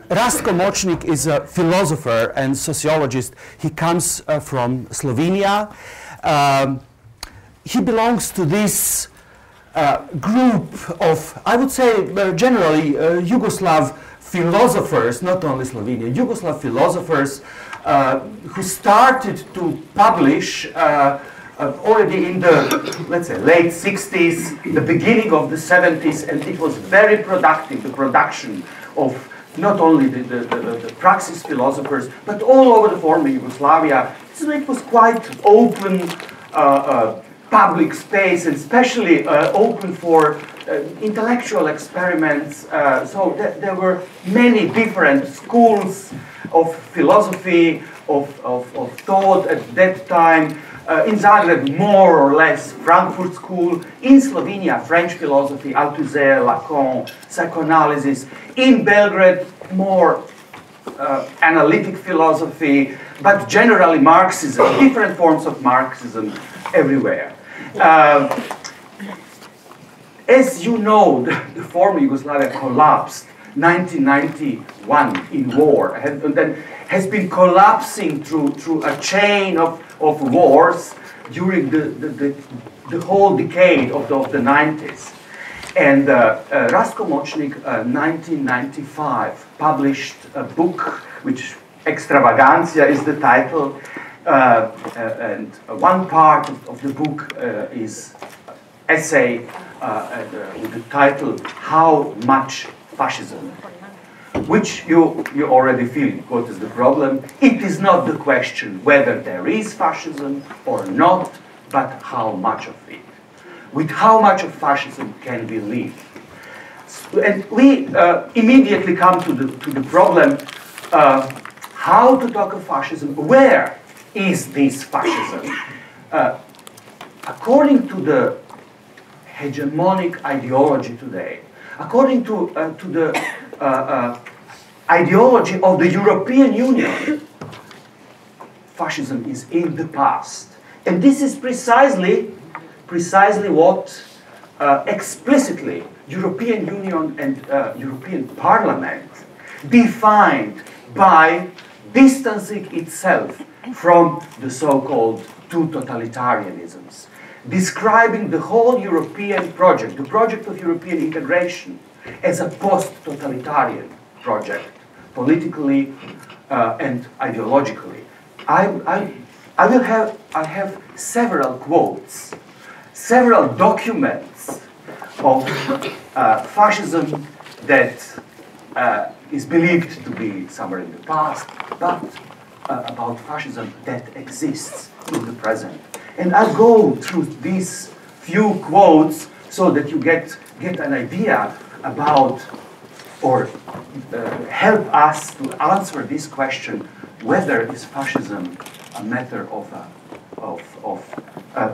Rastko Mocnik is a philosopher and sociologist. He comes from Slovenia. He belongs to this group of, I would say, generally Yugoslav philosophers, not only Slovenia, Yugoslav philosophers who started to publish already in the, let's say, late 60s, the beginning of the 70s, and it was very productive, the production of not only the praxis philosophers, but all over the former Yugoslavia. So it was quite open public space, and especially open for intellectual experiments. So there were many different schools of philosophy, of thought at that time. In Zagreb, more or less, Frankfurt School. In Slovenia, French philosophy, Althusser, Lacan, psychoanalysis. In Belgrade, more analytic philosophy, but generally Marxism, different forms of Marxism everywhere. As you know, the former Yugoslavia collapsed 1991 in war, and then has been collapsing through a chain of wars during the whole decade of the 90s. And Rastko Mocnik, 1995, published a book which Extravagantia is the title, and one part of the book is essay with the title How Much Fascism? Which you already feel what is the problem. It is not the question whether there is fascism or not, but how much of it. With how much of fascism can we live? And we immediately come to the problem, how to talk of fascism. Where is this fascism? According to the hegemonic ideology today, according to the ideology of the European Union, fascism is in the past. And this is precisely what explicitly European Union and European Parliament defined by distancing itself from the so-called two totalitarianisms, describing the whole European project, the project of European integration, as a post-totalitarian project, politically and ideologically. I have several quotes, several documents of fascism that is believed to be somewhere in the past, but about fascism that exists in the present. And I'll go through these few quotes so that you get an idea about, or help us to answer this question, whether is fascism a matter of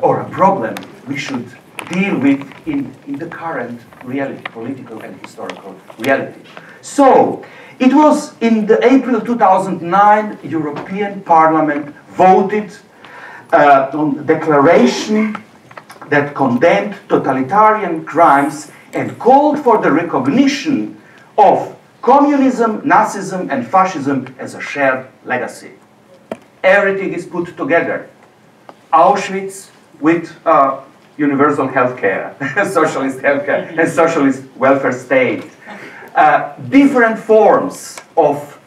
or a problem we should deal with in the current reality, political and historical reality. So, it was in the April 2009, European Parliament voted on the declaration that condemned totalitarian crimes and called for the recognition of communism, Nazism, and fascism as a shared legacy. Everything is put together. Auschwitz with universal healthcare, socialist healthcare, and socialist welfare state. Different forms of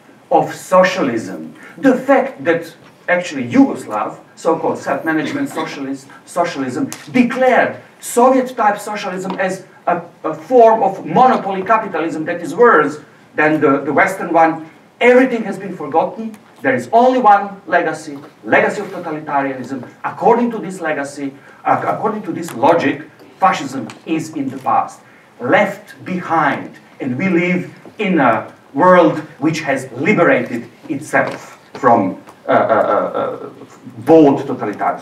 socialism. The fact that actually Yugoslav, so-called self-management socialism, declared Soviet-type socialism as a form of monopoly capitalism that is worse than the Western one. Everything has been forgotten. There is only one legacy, legacy of totalitarianism. According to this legacy, according to this logic, fascism is in the past, left behind, and we live in a world which has liberated itself from both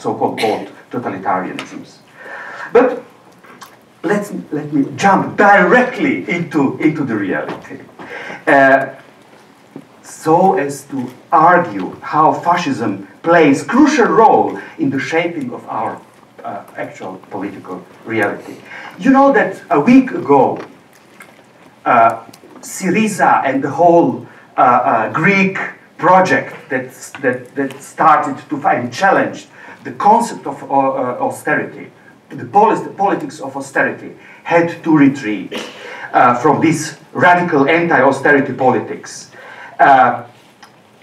so-called both totalitarianisms. But let me jump directly into the reality, so as to argue how fascism plays a crucial role in the shaping of our actual political reality. You know that a week ago, Syriza and the whole Greek project that started to find challenged the concept of austerity, the politics of austerity, had to retreat from this radical anti-austerity politics.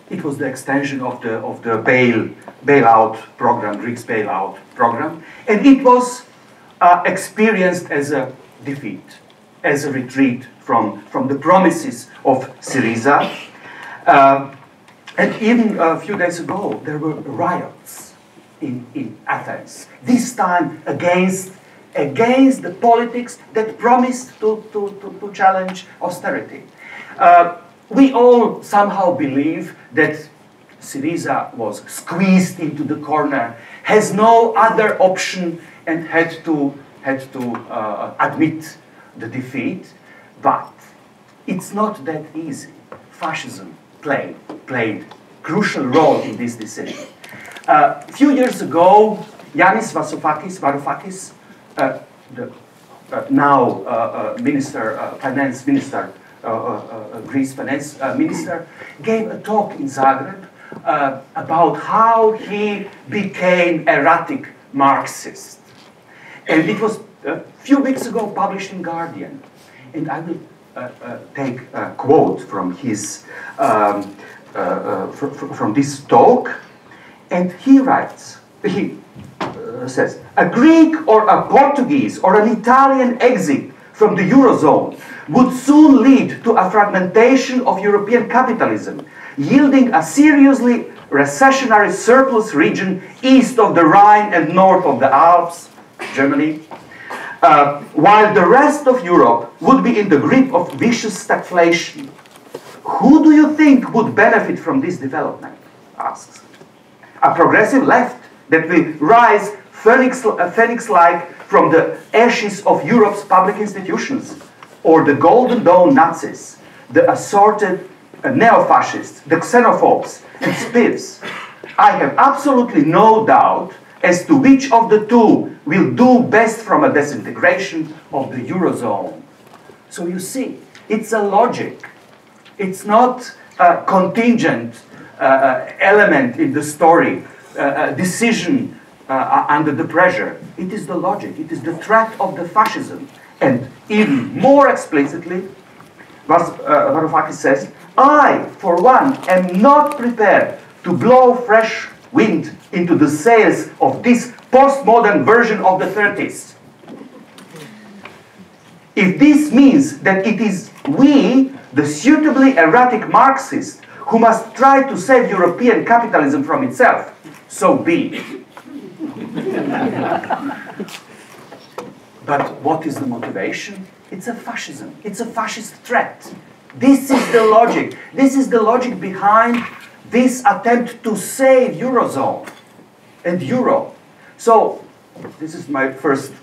It was the extension of the bailout program, Greek's bailout program, and it was experienced as a defeat, as a retreat from the promises of Syriza. And even a few days ago, there were riots in Athens, this time against the politics that promised to challenge austerity. We all somehow believe that Syriza was squeezed into the corner, has no other option, and had to admit the defeat. But it's not that easy. Fascism played crucial role in this decision. A few years ago, Yanis Varoufakis, the now finance minister, Greece finance minister, gave a talk in Zagreb about how he became erratic Marxist. And it was a few weeks ago published in Guardian. And I will take a quote from his from this talk. And he writes, he says, a Greek or a Portuguese or an Italian exit from the Eurozone would soon lead to a fragmentation of European capitalism, yielding a seriously recessionary surplus region east of the Rhine and north of the Alps, Germany, while the rest of Europe would be in the grip of vicious stagflation. Who do you think would benefit from this development? Asks. A progressive left that will rise phoenix-like from the ashes of Europe's public institutions, or the Golden Dawn Nazis, the assorted neo-fascists, the xenophobes and spivs. I have absolutely no doubt as to which of the two will do best from a disintegration of the Eurozone. So you see, it's a logic. It's not a contingent element in the story, a decision under the pressure. It is the logic. It is the threat of the fascism. And even more explicitly, Varoufakis says, I, for one, am not prepared to blow fresh wind into the sails of this postmodern version of the 30s. If this means that it is we, the suitably erratic Marxists, who must try to save European capitalism from itself, so be it. But what is the motivation? It's a fascism. It's a fascist threat. This is the logic. This is the logic behind this attempt to save Eurozone and Euro. So, this is my first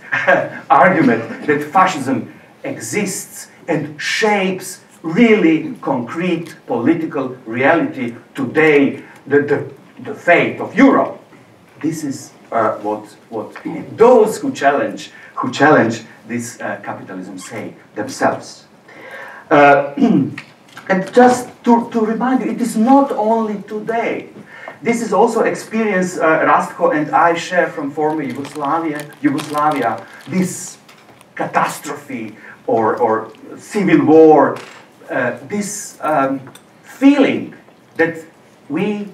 argument, that fascism exists and shapes really concrete political reality today, the fate of Europe. This is what those who challenge this capitalism say themselves. And just to remind you, it is not only today. This is also experience Rastko and I share from former Yugoslavia, this catastrophe or civil war, this feeling that we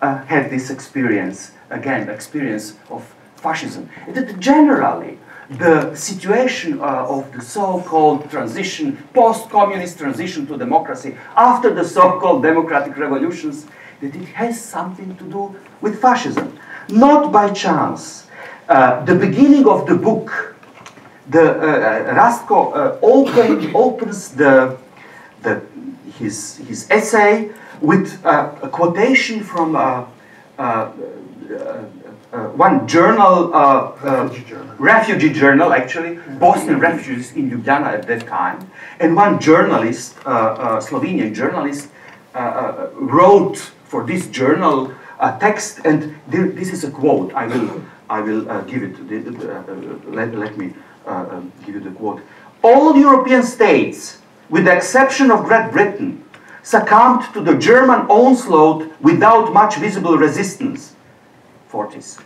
had this experience, again, experience of fascism. That generally, the situation of the so-called transition, post-communist transition to democracy, after the so-called democratic revolutions, that it has something to do with fascism. Not by chance. The beginning of the book, Rastko opens his essay with a quotation from one journal, refugee journal actually, Bosnian refugees in Ljubljana at that time, and one journalist, Slovenian journalist, wrote for this journal a text, and this is a quote. I will give it. Let me give you the quote. All European states with the exception of Great Britain, succumbed to the German onslaught without much visible resistance. 40s.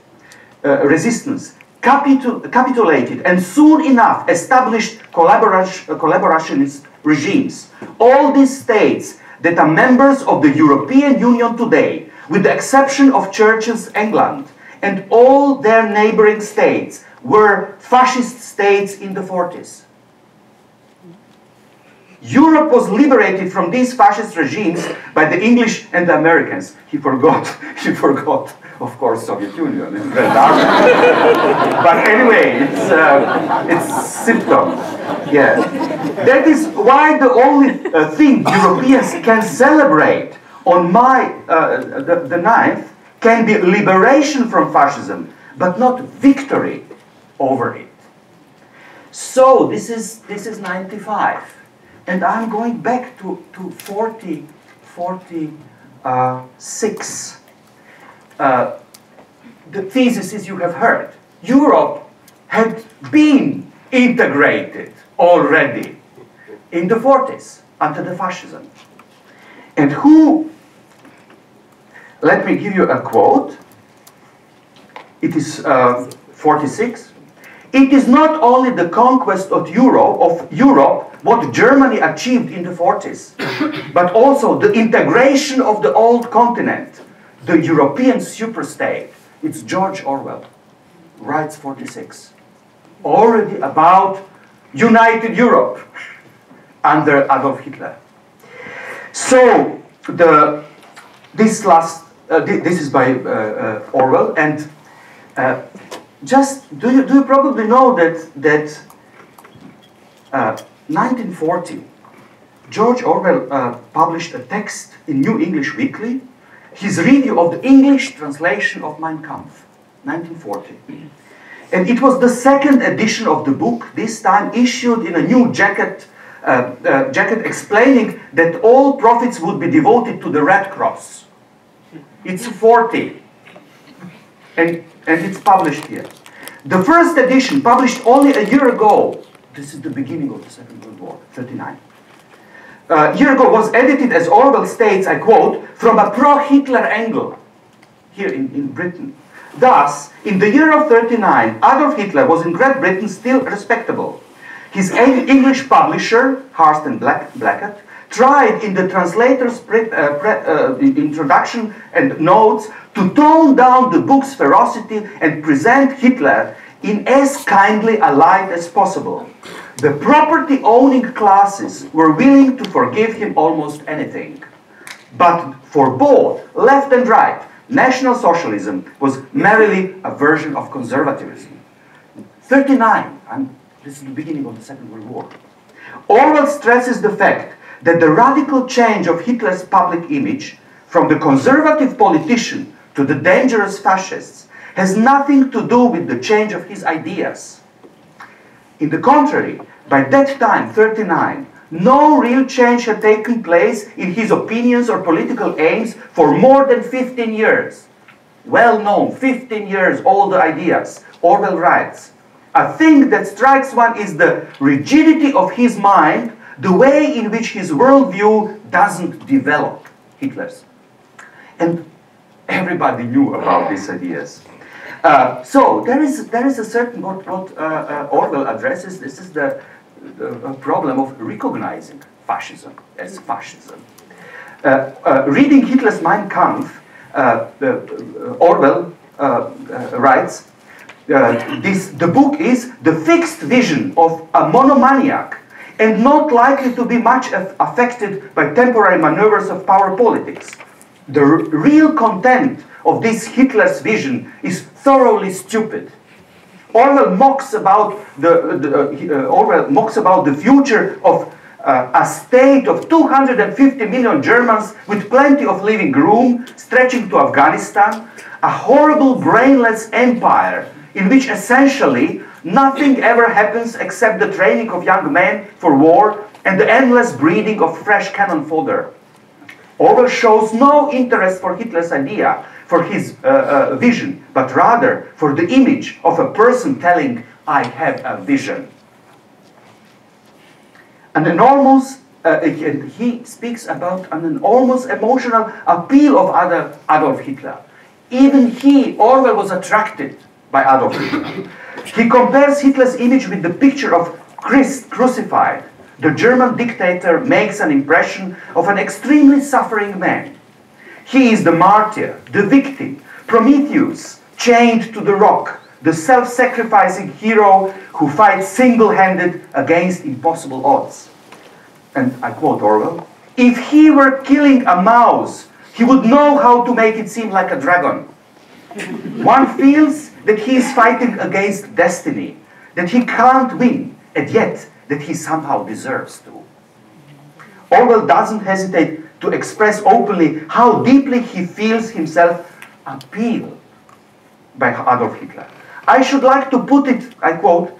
Capitulated and soon enough established collaborationist regimes. All these states that are members of the European Union today, with the exception of Churchill's England, and all their neighboring states, were fascist states in the 40s. Europe was liberated from these fascist regimes by the English and the Americans. He forgot, of course, Soviet Union and Red Army. But anyway, it's symptoms. Yeah. That is why the only thing Europeans can celebrate on the 9th can be liberation from fascism, but not victory over it. So this is 95. And I'm going back to 46. The thesis is you have heard. Europe had been integrated already in the 40s under the fascism. And let me give you a quote. It is 46. It is not only the conquest of Europe, what Germany achieved in the 40s, but also the integration of the old continent, the European superstate. It's George Orwell, writes 46, already about united Europe under Adolf Hitler. So this is by Orwell, and do you probably know that 1940, George Orwell published a text in New English Weekly, his review of the English translation of Mein Kampf, 1940. And it was the second edition of the book, this time issued in a new jacket explaining that all profits would be devoted to the Red Cross. It's 40. And it's published here. The first edition, published only a year ago, this is the beginning of the Second World War, 39. A year ago was edited, as Orwell states, I quote, from a pro-Hitler angle, here in Britain. Thus, in the year of 39, Adolf Hitler was in Great Britain still respectable. His English publisher, Hurst and Blackett, tried in the translator's introduction and notes to tone down the book's ferocity and present Hitler in as kindly a light as possible. The property-owning classes were willing to forgive him almost anything. But for both left and right, National Socialism was merely a version of conservatism. 39, and this is the beginning of the Second World War. Orwell stresses the fact that the radical change of Hitler's public image from the conservative politician to the dangerous fascists has nothing to do with the change of his ideas. In the contrary, by that time, 39, no real change had taken place in his opinions or political aims for more than 15 years. Well known, 15 years, all the ideas. Orwell writes, a thing that strikes one is the rigidity of his mind, the way in which his worldview doesn't develop, Hitler's. And everybody knew about these ideas. So there is a certain what Orwell addresses. This is the problem of recognizing fascism as fascism. Reading Hitler's Mein Kampf, Orwell writes, the book is the fixed vision of a monomaniac and not likely to be much affected by temporary maneuvers of power politics. The real content of this Hitler's vision is thoroughly stupid. Orwell mocks about the future of a state of 250 million Germans with plenty of living room stretching to Afghanistan, a horrible brainless empire in which essentially nothing ever happens except the training of young men for war and the endless breeding of fresh cannon fodder. Orwell shows no interest for Hitler's idea, for his vision, but rather for the image of a person telling, I have a vision. An enormous he speaks about an almost emotional appeal of Adolf Hitler. Even he, Orwell, was attracted by Adolf Hitler. He compares Hitler's image with the picture of Christ crucified. The German dictator makes an impression of an extremely suffering man. He is the martyr, the victim, Prometheus, chained to the rock, the self-sacrificing hero who fights single-handed against impossible odds. And I quote Orwell, "If he were killing a mouse, he would know how to make it seem like a dragon. One feels that he is fighting against destiny, that he can't win, and yet that he somehow deserves to." Orwell doesn't hesitate to express openly how deeply he feels himself appealed by Adolf Hitler. "I should like to put it," I quote,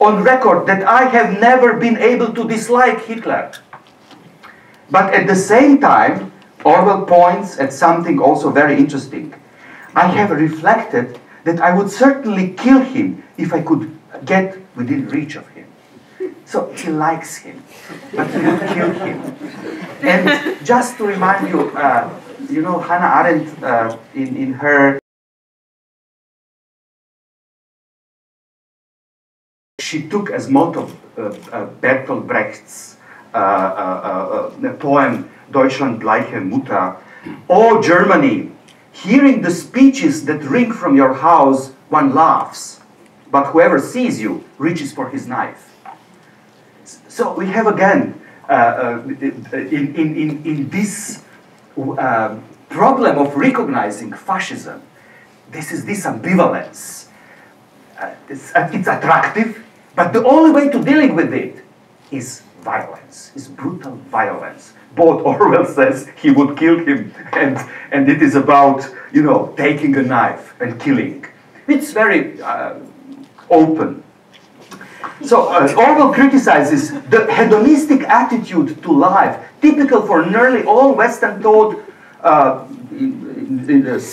"on record that I have never been able to dislike Hitler. But at the same time," Orwell points at something also very interesting, "I have reflected that I would certainly kill him if I could get within reach of him." So he likes him, but he would kill him. And just to remind you, you know, Hannah Arendt, in her, she took as motto Bertolt Brecht's poem Deutschland gleiche Mutter. "Oh Germany, hearing the speeches that ring from your house, one laughs, but whoever sees you reaches for his knife." So we have again, in this problem of recognizing fascism, this ambivalence. It's attractive, but the only way to dealing with it is violence, is brutal violence. Both Orwell says he would kill him, and it is about, you know, taking a knife and killing. It's very open. So Orwell criticizes the hedonistic attitude to life, typical for nearly all Western thought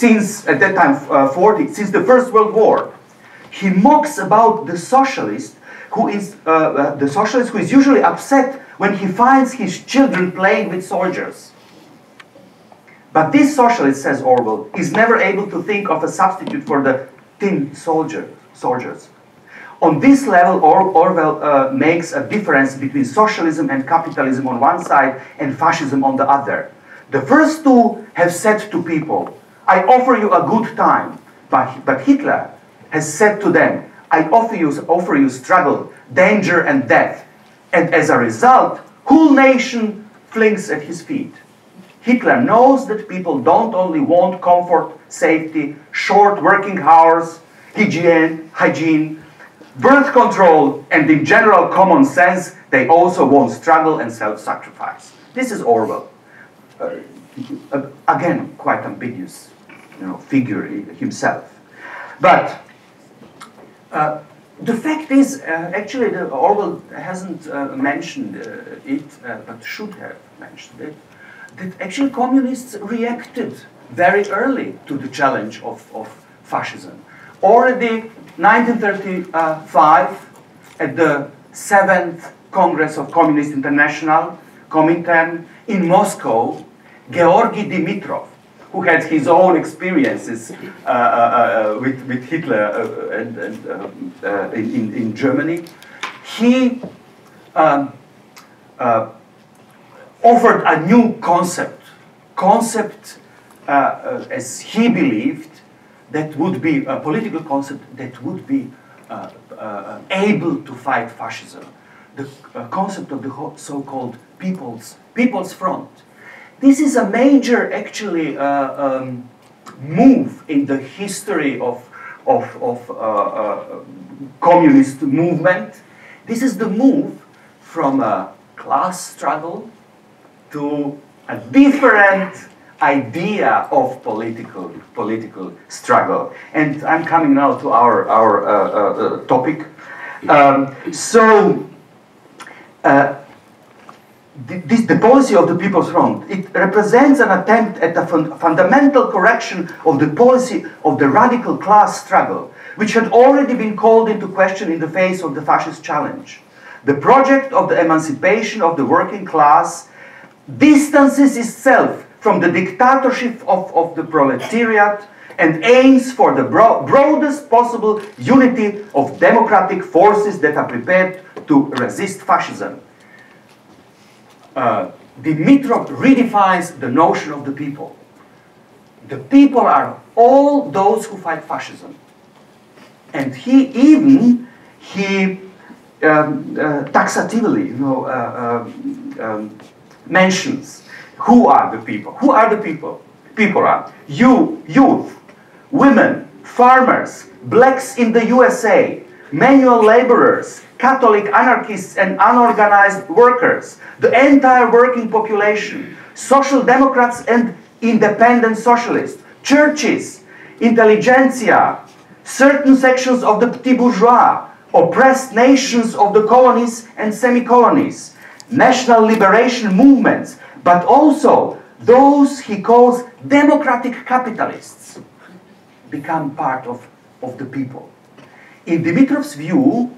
since, at that time, since the First World War. He mocks about the socialist who is usually upset when he finds his children playing with soldiers. But this socialist, says Orwell, is never able to think of a substitute for the tin soldiers. On this level, Orwell makes a difference between socialism and capitalism on one side and fascism on the other. The first two have said to people, "I offer you a good time," but Hitler has said to them, "I offer you struggle, danger and death." And as a result, whole nation flings at his feet. Hitler knows that people don't only want comfort, safety, short working hours, hygiene, birth control, and in general common sense, they also want struggle and self-sacrifice. This is Orwell. Again, quite ambiguous, you know, figure himself. But the fact is, actually, Orwell hasn't mentioned it, but should have mentioned it, that actually communists reacted very early to the challenge of fascism. Already 1935, at the 7th Congress of Communist International, Comintern, in Moscow, Georgy Dimitrov, who had his own experiences with Hitler in Germany, he offered a new concept as he believed, that would be a political concept that would be able to fight fascism. The concept of the so-called People's Front. This is a major, actually, move in the history of communist movement. This is the move from a class struggle to a different idea of political struggle. And I'm coming now to our topic. The policy of the People's Front, it represents an attempt at a fundamental correction of the policy of the radical class struggle, which had already been called into question in the face of the fascist challenge. The project of the emancipation of the working class distances itself from the dictatorship of the proletariat and aims for the broadest possible unity of democratic forces that are prepared to resist fascism. Dimitrov redefines the notion of the people. The people are all those who fight fascism. And he taxatively, mentions who are the people. Who are the people? People are youth, women, farmers, blacks in the USA, manual laborers, Catholic anarchists and unorganized workers, the entire working population, social democrats and independent socialists, churches, intelligentsia, certain sections of the petit bourgeois, oppressed nations of the colonies and semi-colonies, national liberation movements, but also those he calls democratic capitalists become part of the people. In Dimitrov's view,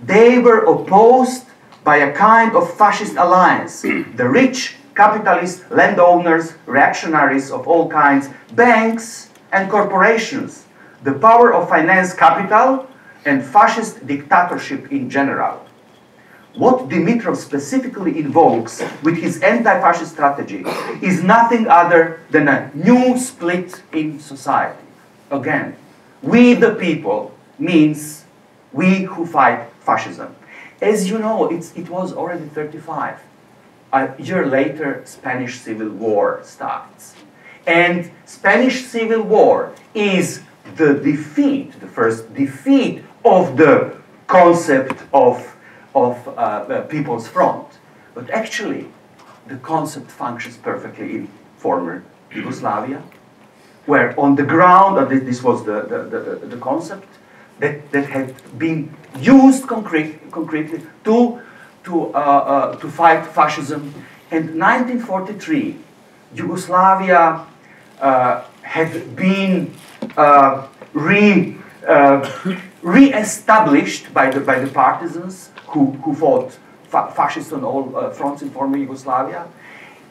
they were opposed by a kind of fascist alliance. The rich, capitalists, landowners, reactionaries of all kinds, banks and corporations, the power of finance capital, and fascist dictatorship in general. What Dimitrov specifically invokes with his anti-fascist strategy is nothing other than a new split in society. Again, we the people means we who fight fascism. As you know, it was already 35. A year later, Spanish Civil War starts. And Spanish Civil War is the defeat, the first defeat of the concept of People's Front. But actually, the concept functions perfectly in former Yugoslavia, where on the ground, this was the concept that had been used concretely to fight fascism. And 1943, Yugoslavia had been re-established by the partisans who fought fascists on all fronts in former Yugoslavia.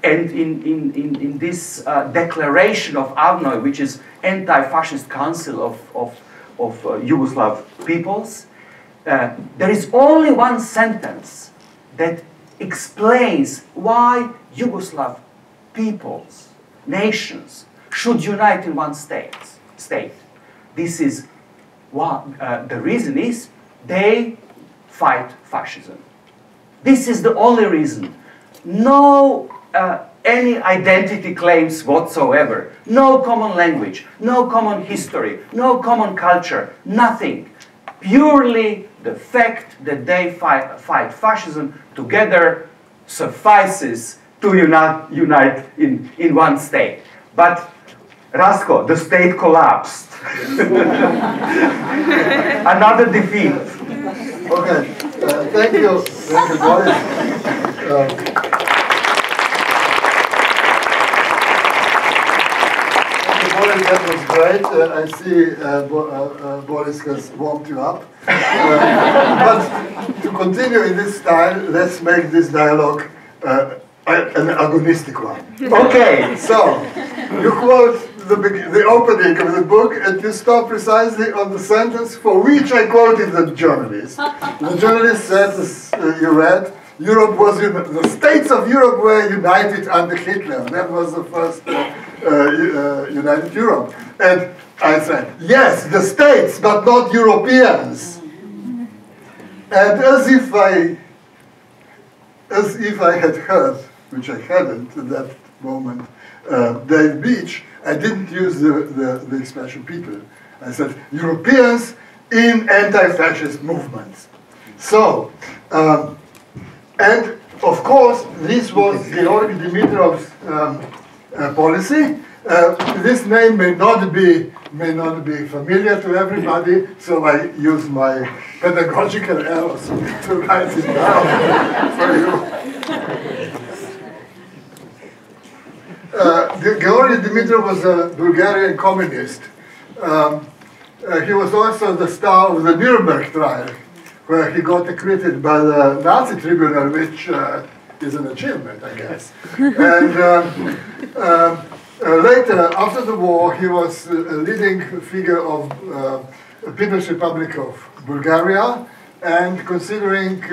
And in this declaration of Avnoj, which is anti-fascist council of Yugoslav peoples, there is only one sentence that explains why Yugoslav peoples, nations, should unite in one state. This is the reason is they fight fascism. This is the only reason. No any identity claims whatsoever. No common language, no common history, no common culture, nothing. Purely the fact that they fight fascism together suffices to unite in one state. But Rastko, the state collapsed. Another defeat. Okay, thank you, Boris. That was great. I see Boris has warmed you up. But to continue in this style, let's make this dialogue an agonistic one. Okay. So, you quote the opening of the book and you stop precisely on the sentence for which I quoted the journalist. The journalist said, as you read, the states of Europe were united under Hitler. That was the first united Europe. And I said, yes, the states, but not Europeans. And as if I had heard, which I hadn't at that moment, Dave Beach, I didn't use the expression people. I said Europeans in anti-fascist movements. So, and of course, this was Georgy Dimitrov's policy. This name may not be familiar to everybody, so I use my pedagogical errors to write it down for you. Georgy Dimitrov was a Bulgarian communist. He was also the star of the Nuremberg trial, where he got acquitted by the Nazi tribunal, which is an achievement, I guess. And later, after the war, he was a leading figure of the People's Republic of Bulgaria, and considering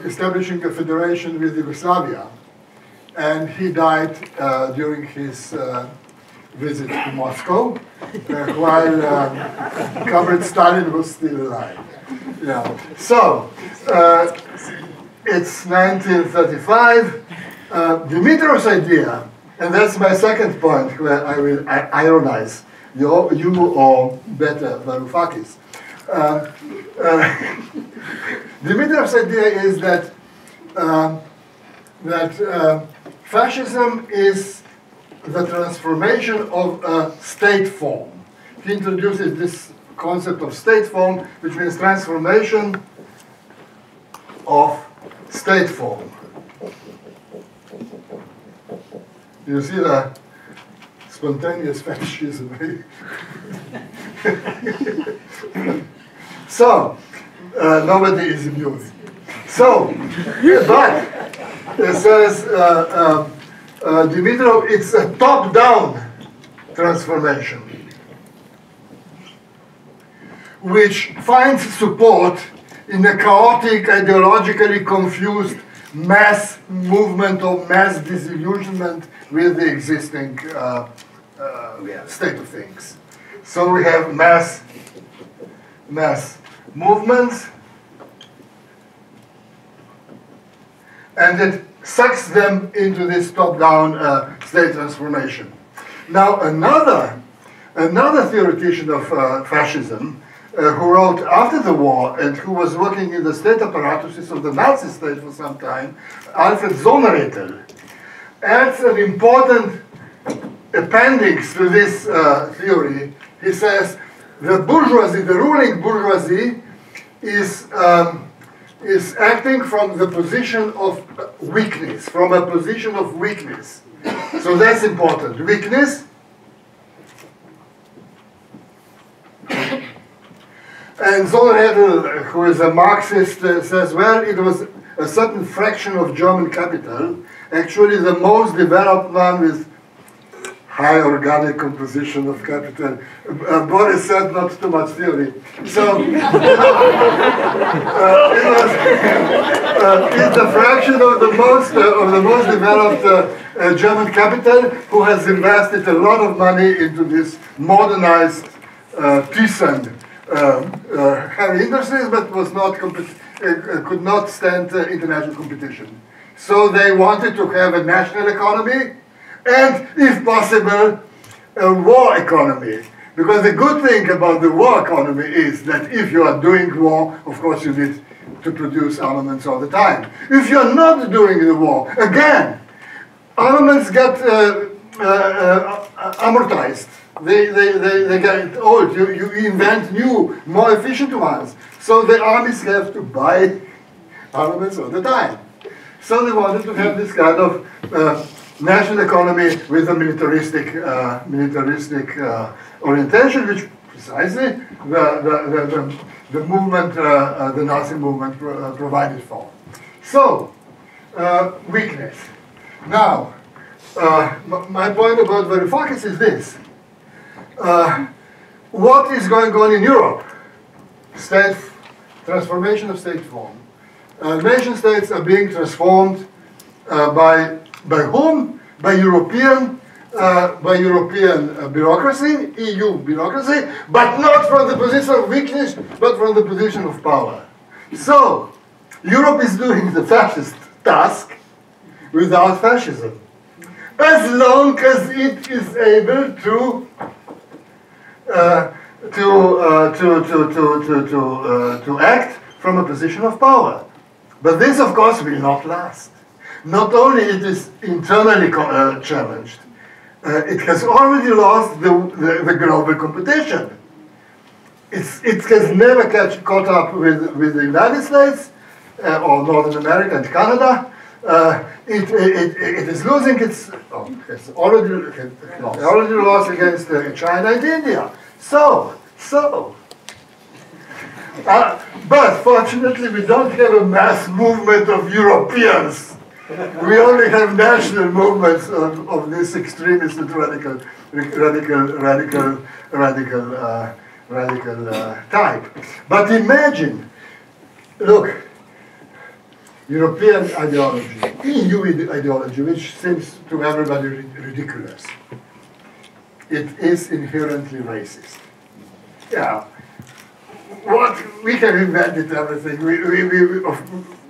establishing a federation with Yugoslavia. And he died during his visit to Moscow, while comrade Stalin was still alive. Yeah. So, it's 1935. Dimitrov's idea, and that's my second point where I will ironize you or better Varoufakis. Dimitrov's idea is that fascism is the transformation of a state form. He introduces this concept of state form, which means transformation of state form. You see the spontaneous fascism. So, nobody is immune. So, but it says Dimitrov, it's a top-down transformation, which finds support in a chaotic, ideologically confused mass movement or mass disillusionment with the existing state of things. So we have mass movements, and it sucks them into this top-down state transformation. Now another theoretician of fascism, who wrote after the war and who was working in the state apparatuses of the Nazi state for some time, Alfred Sonnerettel, adds an important appendix to this theory. He says the bourgeoisie, the ruling bourgeoisie, is acting from the position of weakness, So that's important. Weakness. And Sonnerettel, who is a Marxist, says, well, it was a certain fraction of German capital, actually the most developed one with high organic composition of capital. Boris said not too much theory. So it's a fraction of the most developed German capital, who has invested a lot of money into this modernized Thyssen heavy industries, but was not could not stand international competition. So they wanted to have a national economy, and, if possible, a war economy. Because the good thing about the war economy is that if you are doing war, of course you need to produce armaments all the time. If you're not doing the war, again, armaments get amortized. They get old. You invent new, more efficient ones. So the armies have to buy armaments all the time. So they wanted to have this kind of national economy with a militaristic orientation, which precisely the movement, the Nazi movement provided for. So, weakness. Now, my point about Varoufakis is this. What is going on in Europe? Transformation of state form. Nation states are being transformed by whom? By European bureaucracy, EU bureaucracy, but not from the position of weakness, but from the position of power. So, Europe is doing the fascist task without fascism, as long as it is able to act from a position of power. But this, of course, will not last. Not only it is internally challenged, it has already lost the global competition. It has never caught up with the United States or Northern America and Canada. It is losing its. It's already lost against China and India. So But fortunately, we don't have a mass movement of Europeans. We only have national movements of this extremist and radical type. But imagine, look, European ideology, EU ideology, which seems to everybody ridiculous. It is inherently racist. Yeah. What we have invented everything.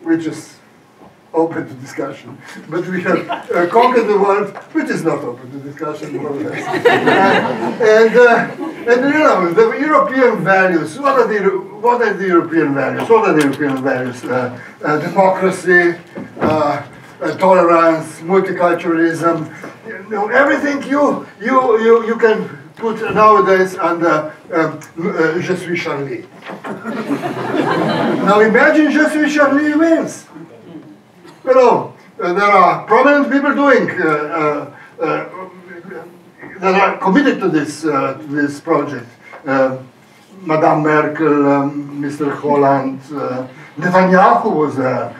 We just open to discussion, but we have conquered the world, which is not open to discussion, more or less. And you know, the European values. What are the European values? What are the European values? Democracy, tolerance, multiculturalism. You know, everything you can put nowadays under Je suis Charlie. Now imagine Je suis Charlie wins. You know, there are prominent people doing that are committed to this project. Madame Merkel, Mr. Holland, Netanyahu was there.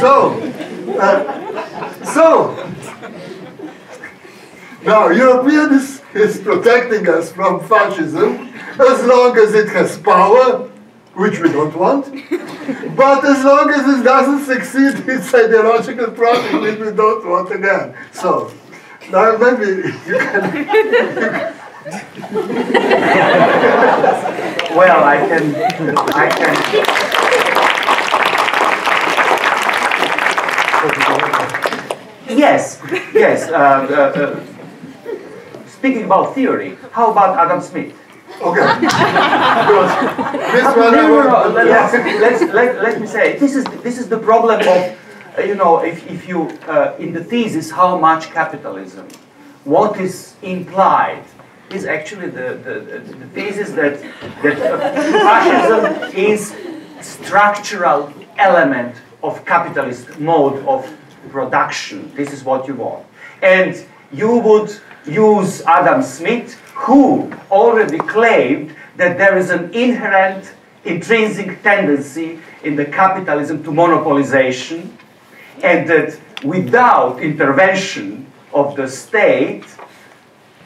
So now European is protecting us from fascism as long as it has power, which we don't want, but as long as it doesn't succeed in its ideological project, which we don't want again. So, now maybe you can... Well, I can. Yes. Speaking about theory, how about Adam Smith? Okay. Let me say, this is the problem of, you know, if you in the thesis, how much capitalism, what is implied is actually the thesis that fascism is structural element of capitalist mode of production. This is what you want, and you would use Adam Smith, who already claimed that there is an inherent, intrinsic tendency in the capitalism to monopolization, and that without intervention of the state,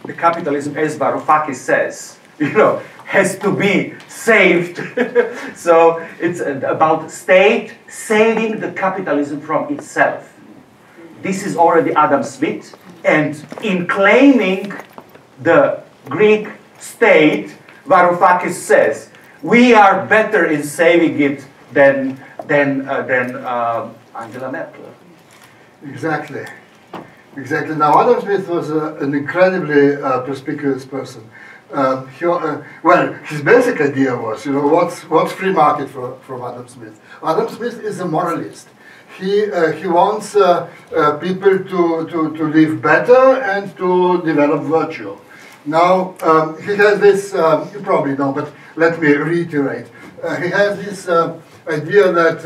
the capitalism, as Varoufakis says, you know, has to be saved. So it's about state saving the capitalism from itself. This is already Adam Smith, and in claiming the Greek state, Varoufakis says, we are better in saving it than Angela Merkel. Exactly. Now, Adam Smith was an incredibly perspicuous person. Well, his basic idea was, you know, what's free market from Adam Smith? Adam Smith is a moralist. He wants people to live better and to develop virtue. Now, he has this, you probably know, but let me reiterate. He has this idea that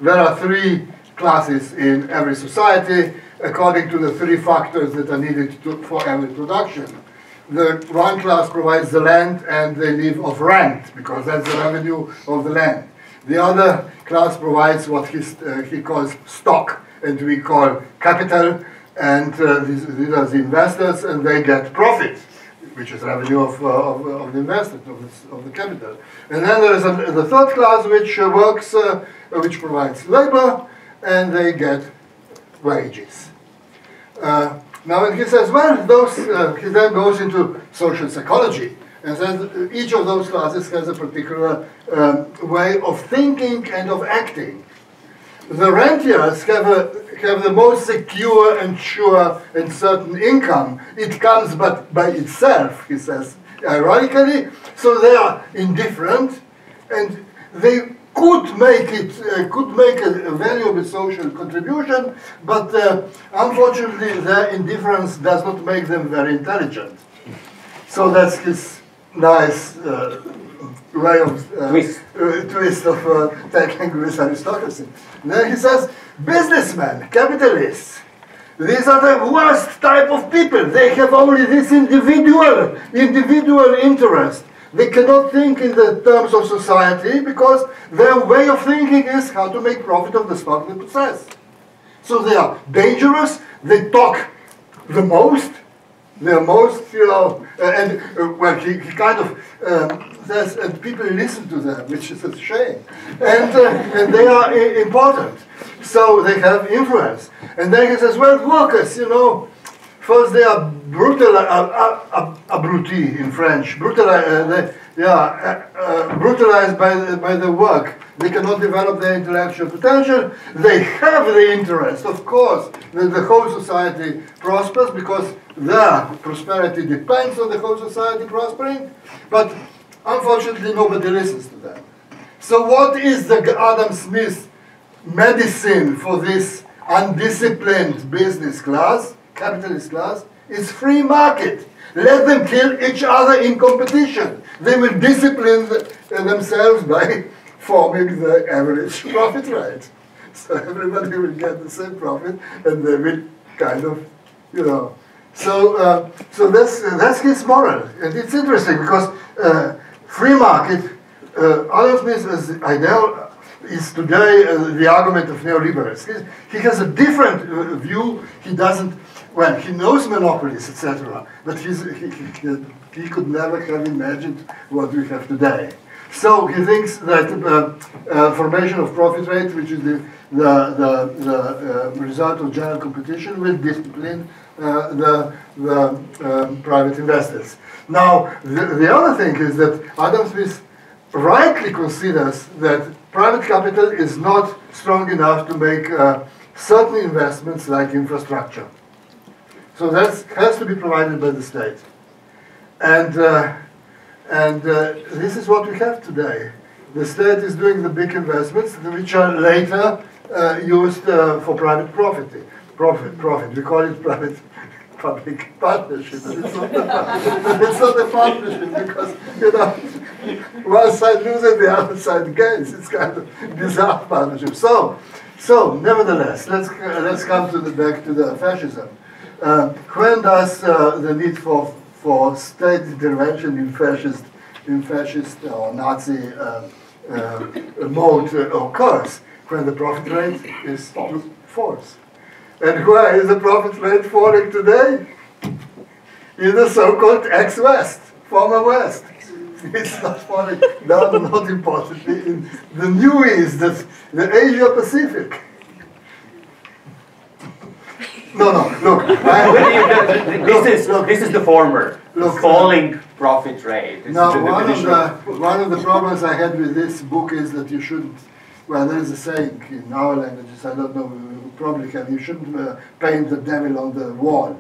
there are three classes in every society according to the three factors that are needed for every production. The one class provides the land and they live off rent because that's the revenue of the land. The other class provides what he calls stock and we call capital, and these are the investors and they get profit, which is revenue of the investor, of the capital. And then there is the third class which works, which provides labor, and they get wages. Now he says, well, he then goes into social psychology and says each of those classes has a particular way of thinking and of acting. The rentiers have the most secure and sure and certain income. It comes but by itself, he says, ironically. So they are indifferent, and they could make a valuable social contribution, but unfortunately their indifference does not make them very intelligent. So that's his nice way of twist of tackling with aristocracy. Then he says, businessmen, capitalists, these are the worst type of people. They have only this individual interest. They cannot think in the terms of society because their way of thinking is how to make profit of the stock they possess. So they are dangerous, they talk the most, they are most, well, he kind of says, and people listen to them, which is a shame. And they are important. So they have influence. And then he says, well, workers, you know, first they are abrutis in French, brutalized by the work. They cannot develop their intellectual potential. They have the interest, of course, that the whole society prospers because their prosperity depends on the whole society prospering. But unfortunately, nobody listens to them. So what is the Adam Smith medicine for this undisciplined business class, capitalist class? It's free market. Let them kill each other in competition. They will discipline themselves by forming the average profit rate. So everybody will get the same profit, and they will kind of, you know. So that's his moral, and it's interesting because free market, Adam Smith's idea is today the argument of neoliberals. He has a different view. He doesn't. Well, he knows monopolies, etc., but he could never have imagined what we have today. So he thinks that formation of profit rate, which is the result of general competition, will discipline the private investors. Now, the other thing is that Adam Smith rightly considers that private capital is not strong enough to make certain investments like infrastructure. So that has to be provided by the state. And this is what we have today. The state is doing the big investments, which are later used for private profit. We call it public partnership. But it's not a partnership because, you know, one side loses, the other side gains. It's kind of bizarre partnership. So nevertheless, let's come back to the fascism. When does the need for state intervention in fascist or Nazi mode occurs? When the profit rate is falls. And where is the profit rate falling today? In the so-called ex-West, former West. It's not falling down, not importantly, in the New East, the Asia Pacific. No, look. This is the former, falling profit rate. Now, one of the problems I had with this book is that you shouldn't, well, there is a saying in our languages, I don't know, you probably have, you shouldn't paint the devil on the wall,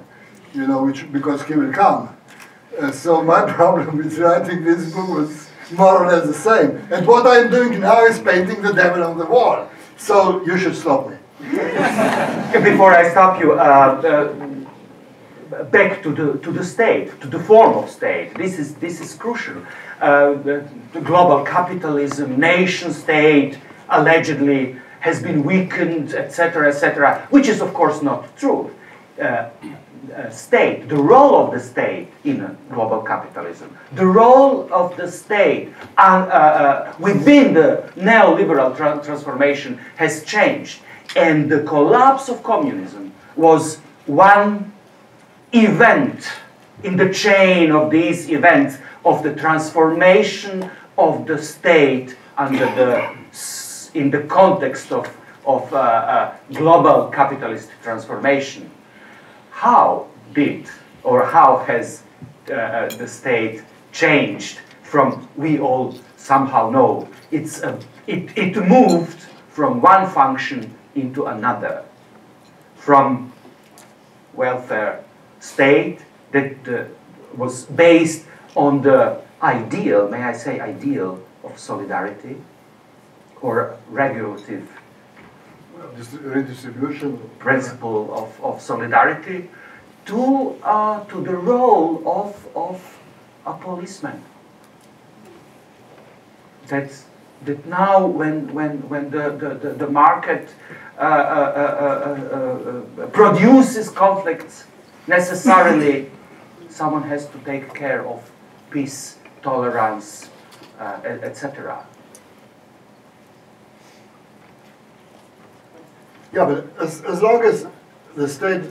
you know, because he will come. So my problem with writing this book was more or less the same. And what I'm doing now is painting the devil on the wall. So you should stop me. Before I stop you, back to the state, to the form of state. This is crucial. The global capitalism, nation state, allegedly has been weakened, etc., which is of course not true. State, the role of the state in global capitalism, the role of the state within the neoliberal transformation has changed. And the collapse of communism was one event in the chain of these events of the transformation of the state in the context of global capitalist transformation. How has the state changed from, we all somehow know, it moved from one function into another, from welfare state that was based on the ideal, may I say ideal, of solidarity or regulative redistribution principle of solidarity to the role of a policeman. That now when the market produces conflicts, necessarily someone has to take care of peace tolerance, etc. Yeah, but as long as the state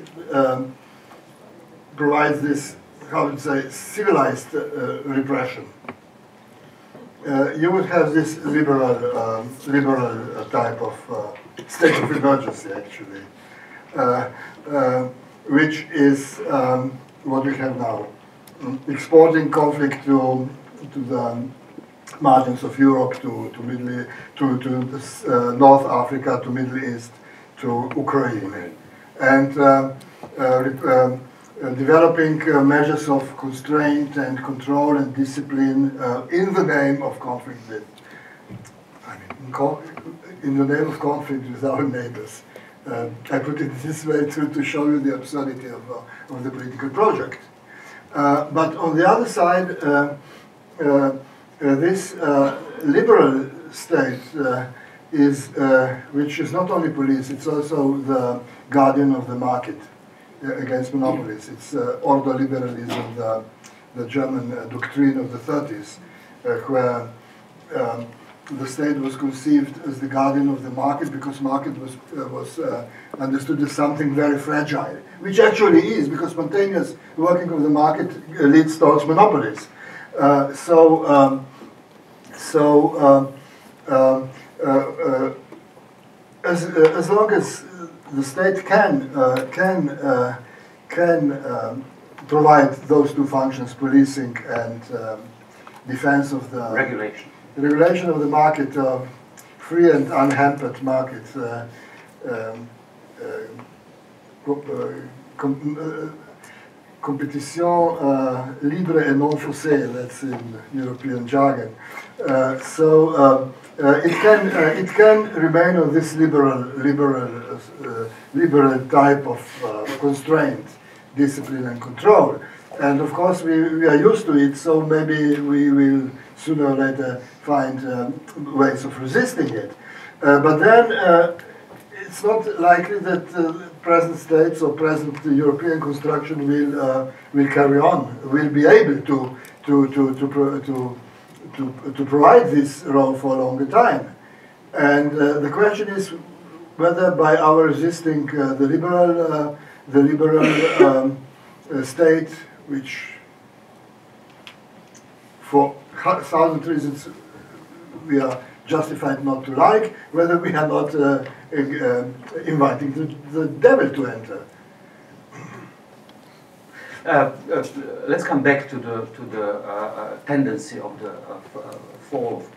provides this, how would say, civilized repression, you would have this liberal type of state of emergency, actually, which is what we have now, exporting conflict to the margins of Europe, to North Africa, to Middle East, to Ukraine, and developing measures of constraint and control and discipline in the name of conflict with, in the name of conflict with our neighbors. I put it this way to show you the absurdity of the political project. But on the other side, this liberal state which is not only police, it's also the guardian of the market against monopolies. It's ordoliberalism, the German doctrine of the 30s, where the state was conceived as the guardian of the market because market was understood as something very fragile, which actually is, because spontaneous working of the market leads towards monopolies. As long as the state can provide those two functions, policing and defense of the regulation of the market, free and unhampered market, competition libre et non faussée, that's in European jargon. It can remain on this liberal type of constraint, discipline and control. And of course we are used to it, so maybe we will sooner or later find ways of resisting it. But then it's not likely that present states or present European construction will carry on, will be able to provide this role for a longer time. And the question is whether by our resisting the liberal state, which for thousand reasons we are justified not to like, whether we are not inviting the devil to enter. Let's come back to the tendency of the fall of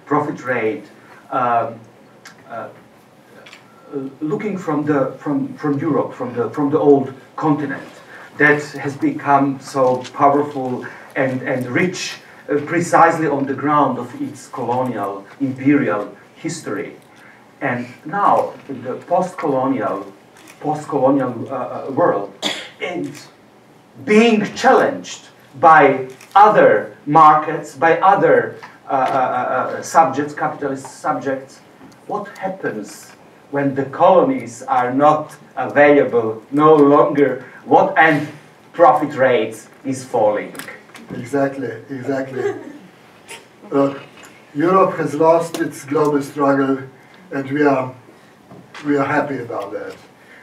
profit rate. Looking from Europe, from the old continent that has become so powerful and rich, precisely on the ground of its colonial, imperial history, and now in the post-colonial world, and being challenged by other markets, by other subjects, capitalist subjects, what happens when the colonies are not available no longer? What and profit rates is falling? Exactly. Look, Europe has lost its global struggle, and we are happy about that.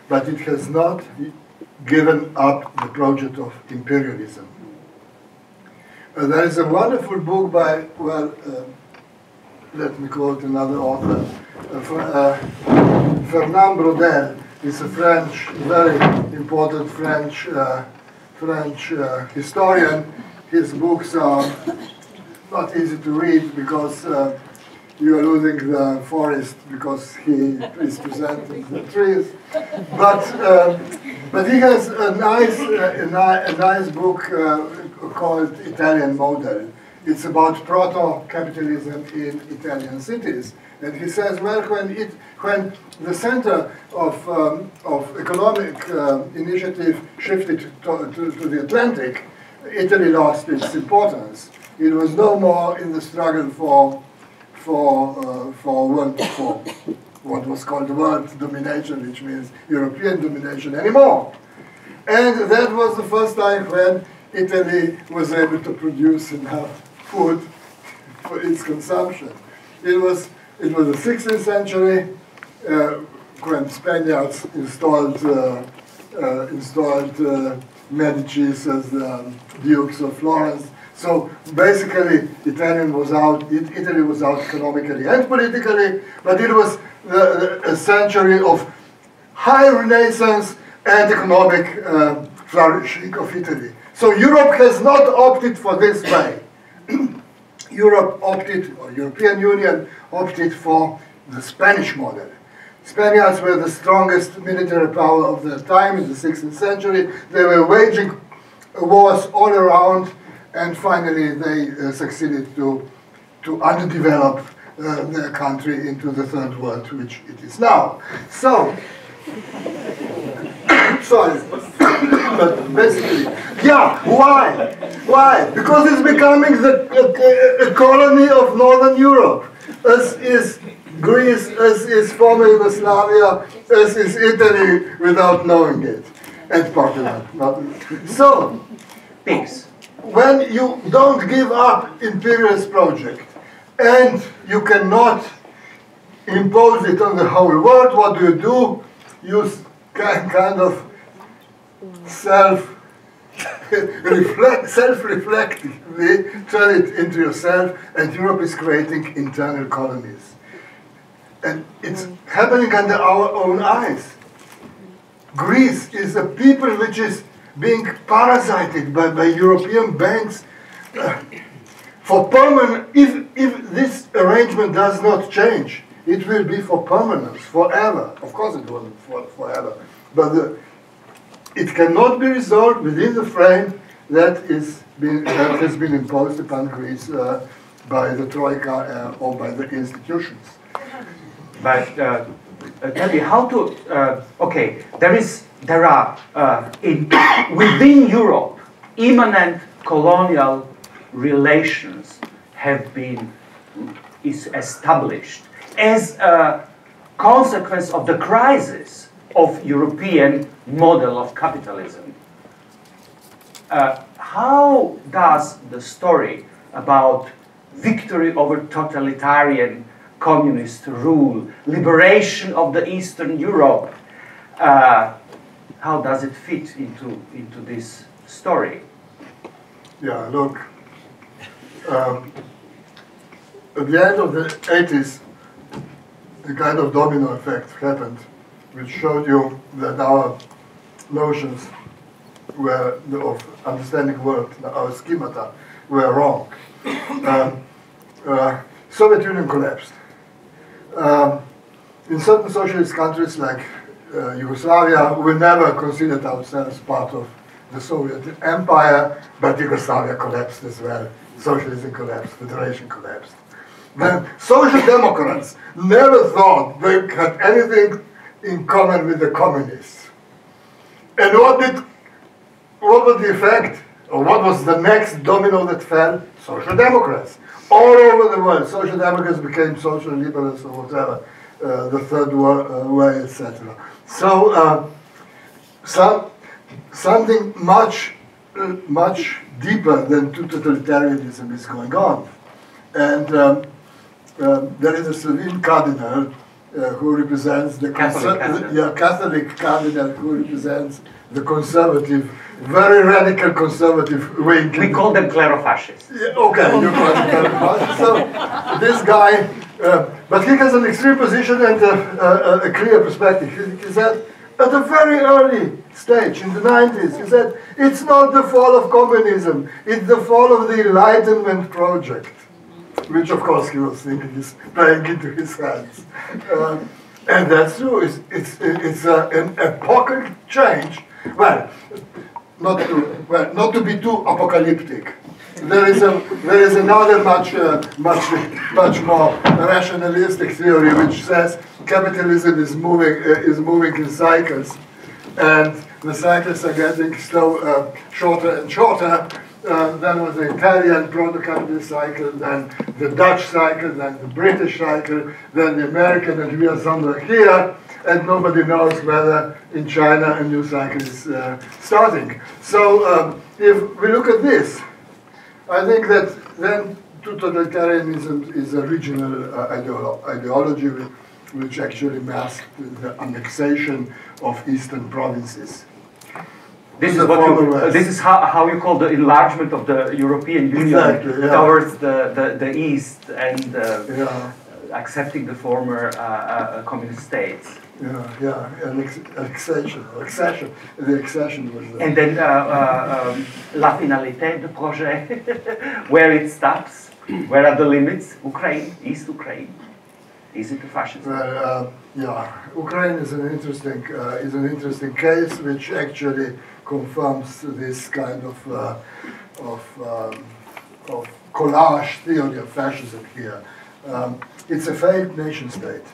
But it has not given up the project of imperialism. There is a wonderful book by, let me quote another author, Fernand Braudel. He's a French, very important French historian. His books are not easy to read because you are losing the forest because he is presenting the trees. But he has a nice book called Italian Model. It's about proto-capitalism in Italian cities. And he says, well, when the center of economic initiative shifted to the Atlantic, Italy lost its importance. It was no more in the struggle for what was called world domination, which means European domination, anymore. And that was the first time when Italy was able to produce enough food for its consumption. It was the 16th century when Spaniards installed Medici's as the Dukes of Florence. So basically, Italy was out economically and politically, but it was a century of high renaissance and economic flourishing of Italy. So Europe has not opted for this way. Europe opted, or European Union opted for the Spanish model. Spaniards were the strongest military power of their time in the 16th century. They were waging wars all around, and finally they succeeded to underdevelop their country into the third world, which it is now. So, sorry, but basically, yeah, why? Why? Because it's becoming a colony of Northern Europe, as is Greece, as is former Yugoslavia, as is Italy without knowing it, and Portugal. So, Peace. when you don't give up imperialist project and you cannot impose it on the whole world, what do? You kind of self-reflectively turn it into yourself, and Europe is creating internal colonies. And it's happening under our own eyes. Greece is a people which is being parasited by European banks for permanent. If this arrangement does not change, it will be for permanence, forever. Of course it wasn't forever, but it cannot be resolved within the frame that has been imposed upon Greece by the Troika or by the institutions. But tell me how to. Okay, there are within Europe immanent colonial relations have been established as a consequence of the crisis of European model of capitalism. How does the story about victory over totalitarian communist rule, liberation of the Eastern Europe, how does it fit into this story? Yeah, look, at the end of the 80s, a kind of domino effect happened, which showed you that our notions of understanding the world, our schemata, were wrong. Soviet Union collapsed. In certain socialist countries like Yugoslavia, we never considered ourselves part of the Soviet Empire, but Yugoslavia collapsed as well. Socialism collapsed, federation collapsed. Then social democrats never thought they had anything in common with the communists. And what was the effect, or what was the next domino that fell? Social democrats. All over the world, social democrats became social liberals or whatever, the third way, etc. So something much deeper than totalitarianism is going on. And there is a Slovene cardinal who represents the Catholic cardinal who represents the conservative, very radical conservative wing. We call them clerofascists. Yeah, okay, you call them clerofascists. So this guy, but he has an extreme position and a clear perspective. He said, at a very early stage, in the 90s, he said, it's not the fall of communism, it's the fall of the Enlightenment project. Which, of course, he was thinking is playing into his hands. And that's true. It's an epochal change. Well, not to be too apocalyptic. There is another much more rationalistic theory which says capitalism is moving in cycles, and the cycles are getting shorter and shorter. Then was the Italian proto-capitalist cycle, then the Dutch cycle, then the British cycle, then the American, and we are somewhere here, and nobody knows whether in China a new cycle is starting. So if we look at this, I think that then totalitarianism is a regional ideology which actually masked the annexation of eastern provinces. This is what this is how you call the enlargement of the European Union towards the east and accepting the former communist states. Accession. The accession was there. And then la finalité, the projet, where it stops, where are the limits? Ukraine, East Ukraine. Is it a fascism? Well, Ukraine is an interesting case which actually confirms this kind of collage theory of fascism here. It's a failed nation state.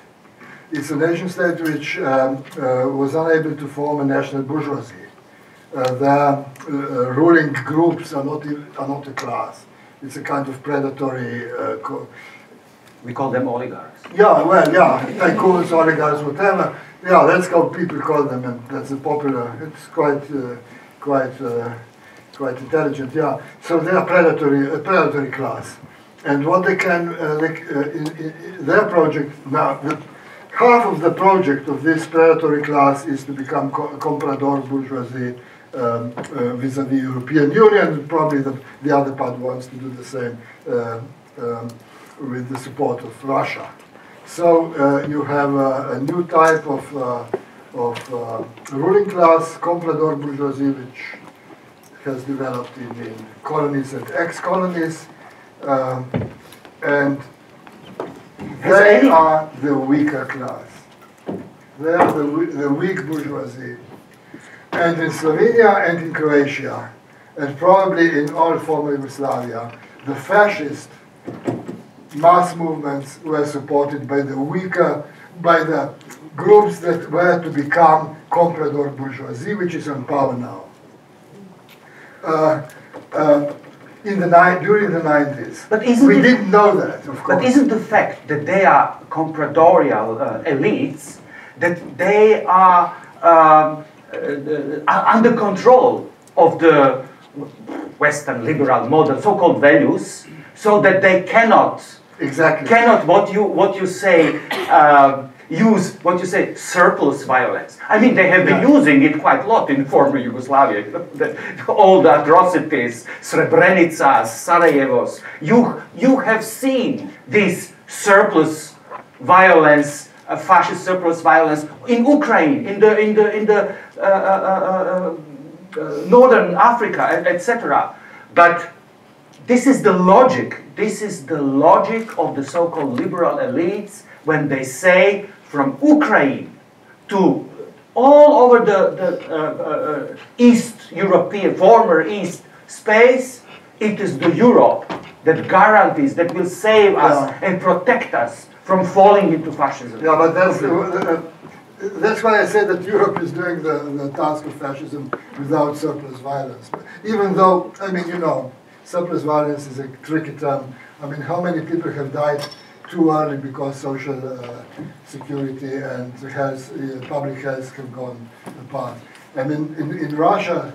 It's a nation state which was unable to form a national bourgeoisie. The ruling groups are not a class. It's a kind of predatory. We call them oligarchs. Tycoons, oligarchs, whatever. Yeah, that's how people call them, and that's a popular. It's quite intelligent. Yeah, so they are a predatory class, and what they can, in their project now, half of the project of this predatory class is to become comprador bourgeoisie vis-à-vis European Union, and probably the other part wants to do the same with the support of Russia. So you have a new type of ruling class, comprador bourgeoisie, which has developed in colonies and ex-colonies, and they are the weaker class. They are the weak bourgeoisie. And in Slovenia and in Croatia, and probably in all former Yugoslavia, the fascist mass movements were supported by the weaker, by the groups that were to become comprador bourgeoisie, which is on power now. During the 90s. But we didn't know that, of course. But isn't the fact that they are compradorial elites, that they are under control of the Western liberal model, so-called values, so that they cannot what you say use what you say surplus violence. I mean, they have been using it quite a lot in former Yugoslavia. All the atrocities, Srebrenica, Sarajevos. You have seen this surplus violence, fascist surplus violence in Ukraine, in the Northern Africa, etc. But this is the logic. This is the logic of the so-called liberal elites when they say from Ukraine to all over the East European, former East space, it is the Europe that guarantees, that will save us and protect us from falling into fascism. Yeah, but that's why I say that Europe is doing the task of fascism without surplus violence. Even though, I mean, you know, surplus violence is a tricky term. I mean, how many people have died too early because social security and health, public health have gone apart? I mean, in Russia,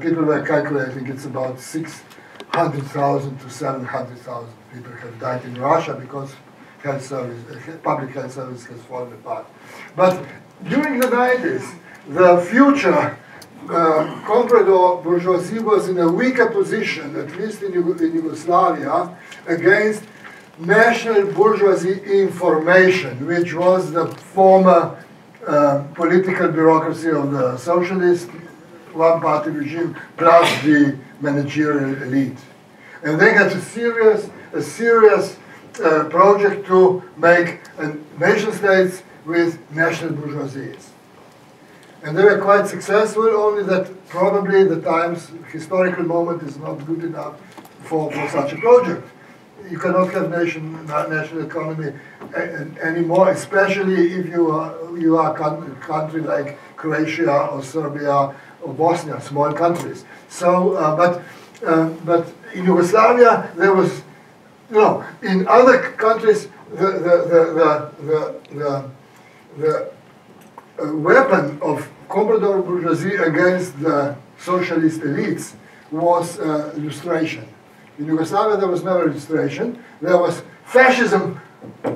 people were calculating it's about 600,000 to 700,000 people have died in Russia because public health service has fallen apart. But during the 90s, the future comprador bourgeoisie was in a weaker position, at least in Yugoslavia, against national bourgeoisie information, which was the former political bureaucracy of the socialist one-party regime plus the managerial elite. And they had a serious project to make nation states with national bourgeoisies. And they were quite successful, only that probably the time's historical moment is not good enough for such a project. You cannot have national economy anymore, especially if you are a country like Croatia or Serbia or Bosnia, small countries. So, but in Yugoslavia there was, you know, in other countries the weapon of comprador bourgeoisie against the socialist elites was illustration. In Yugoslavia, there was never illustration. There was fascism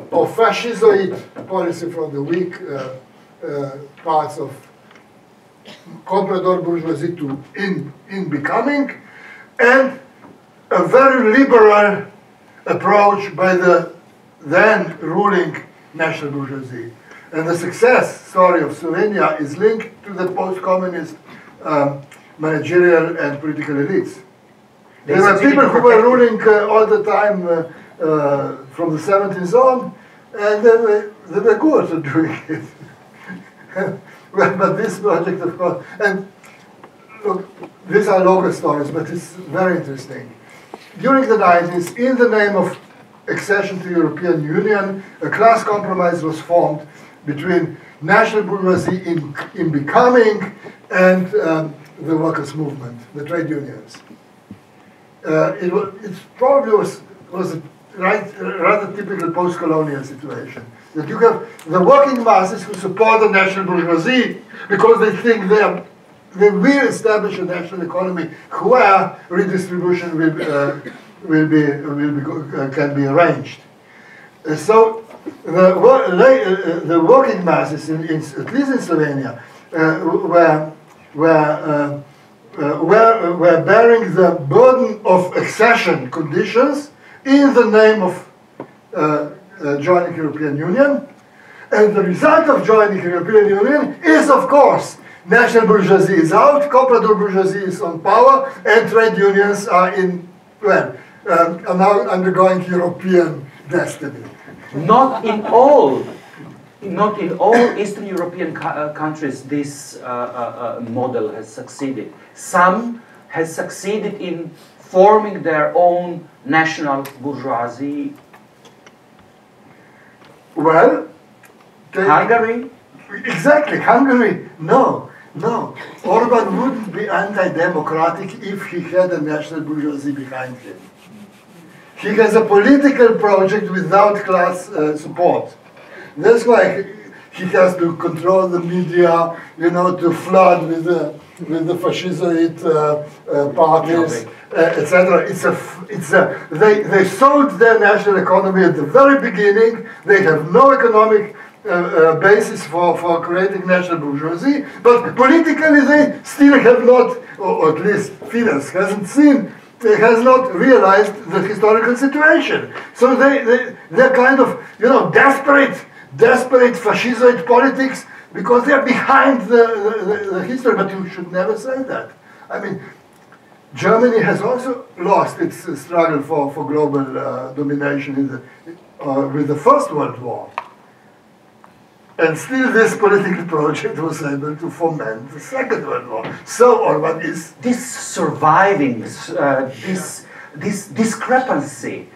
or fascistoid policy from the weak parts of comprador bourgeoisie to in becoming, and a very liberal approach by the then ruling national bourgeoisie. And the success story of Slovenia is linked to the post-communist managerial and political elites. There were people who were ruling all the time from the 70s on, and they were good at doing it. But this project, of course, and look, these are local stories, but it's very interesting. During the 90s, in the name of accession to the European Union, a class compromise was formed between national bourgeoisie in becoming and the workers' movement, the trade unions. It probably was a rather typical post-colonial situation. That you have the working masses who support the national bourgeoisie because they think they will establish a national economy where redistribution can be arranged. So the working masses, at least in Slovenia, were bearing the burden of accession conditions in the name of joining European Union, and the result of joining European Union is, of course, national bourgeoisie is out, comprador bourgeoisie is on power, and trade unions are are now undergoing European destiny. Not in all Eastern European countries this model has succeeded. Some has succeeded in forming their own national bourgeoisie. Well, Hungary? Exactly, Hungary, no. Orban wouldn't be anti-democratic if he had a national bourgeoisie behind him. He has a political project without class support. That's why he has to control the media, to flood with the fascistoid parties, etc. They sold their national economy at the very beginning. They have no economic basis for creating national bourgeoisie, but politically they still have not, or at least Fidesz has not realized the historical situation. So they're kind of, desperate fascistoid politics because they're behind the history, but you should never say that. I mean, Germany has also lost its struggle for global domination with the First World War. And still this political project was able to foment the Second World War. So Orban is... This surviving, this discrepancy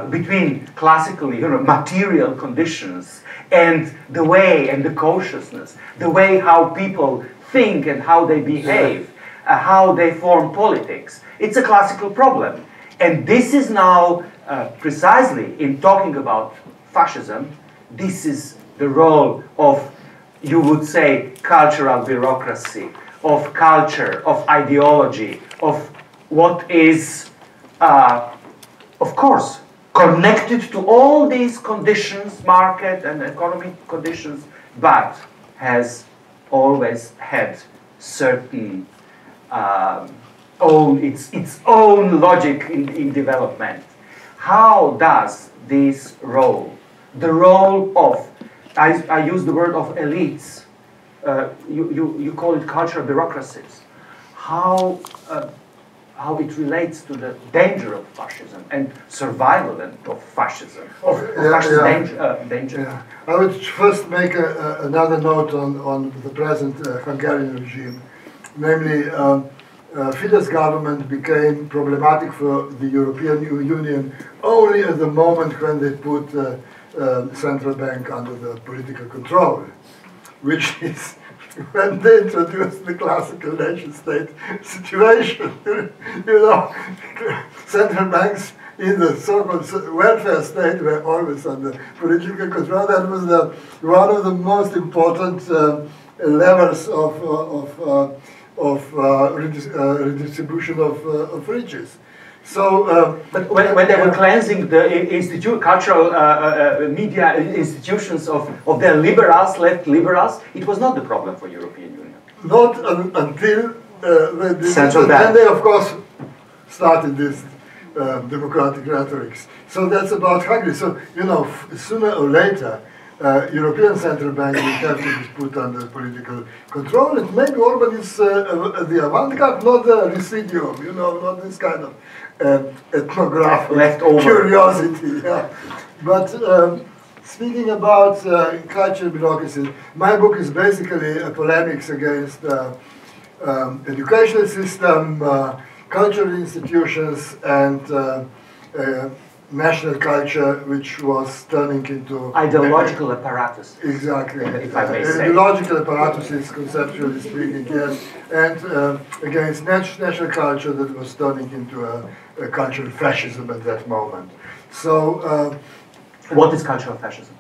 between classically, material conditions and the way and the consciousness, the way how people think and how they behave, how they form politics. It's a classical problem. And this is now, precisely in talking about fascism, this is the role of, you would say, cultural bureaucracy, of culture, of ideology, of what is, of course, connected to all these conditions, market and economic conditions, but has always had certain its own logic in development. How does this role, the role of, I use the word of elites, you call it cultural bureaucracies, how it relates to the danger of fascism and survival of fascism, danger. Yeah. I would first make another note on the present Hungarian regime. Namely, Fidesz government became problematic for the European Union only at the moment when they put central bank under the political control, which is when they introduced the classical nation-state situation. Central banks in the so-called welfare state were always under political control. That was one of the most important levers of redistribution of riches. So, but when they were cleansing the cultural media institutions of their liberals, left liberals, it was not the problem for European Union. Not until then they, of course, started this democratic rhetorics. So that's about Hungary. So, you know, sooner or later, European Central Bank will have to be put under political control. And maybe Orban is the avant-garde, not the residuum, you know, not this kind of ethnographic leftover curiosity. Yeah. But speaking about cultural bureaucracy, my book is basically a polemics against educational system, cultural institutions, and national culture, which was turning into ideological apparatus. Exactly. If I may say. Ideological apparatus is conceptually speaking, yes, and against national culture that was turning into a cultural fascism at that moment. So, what is cultural fascism?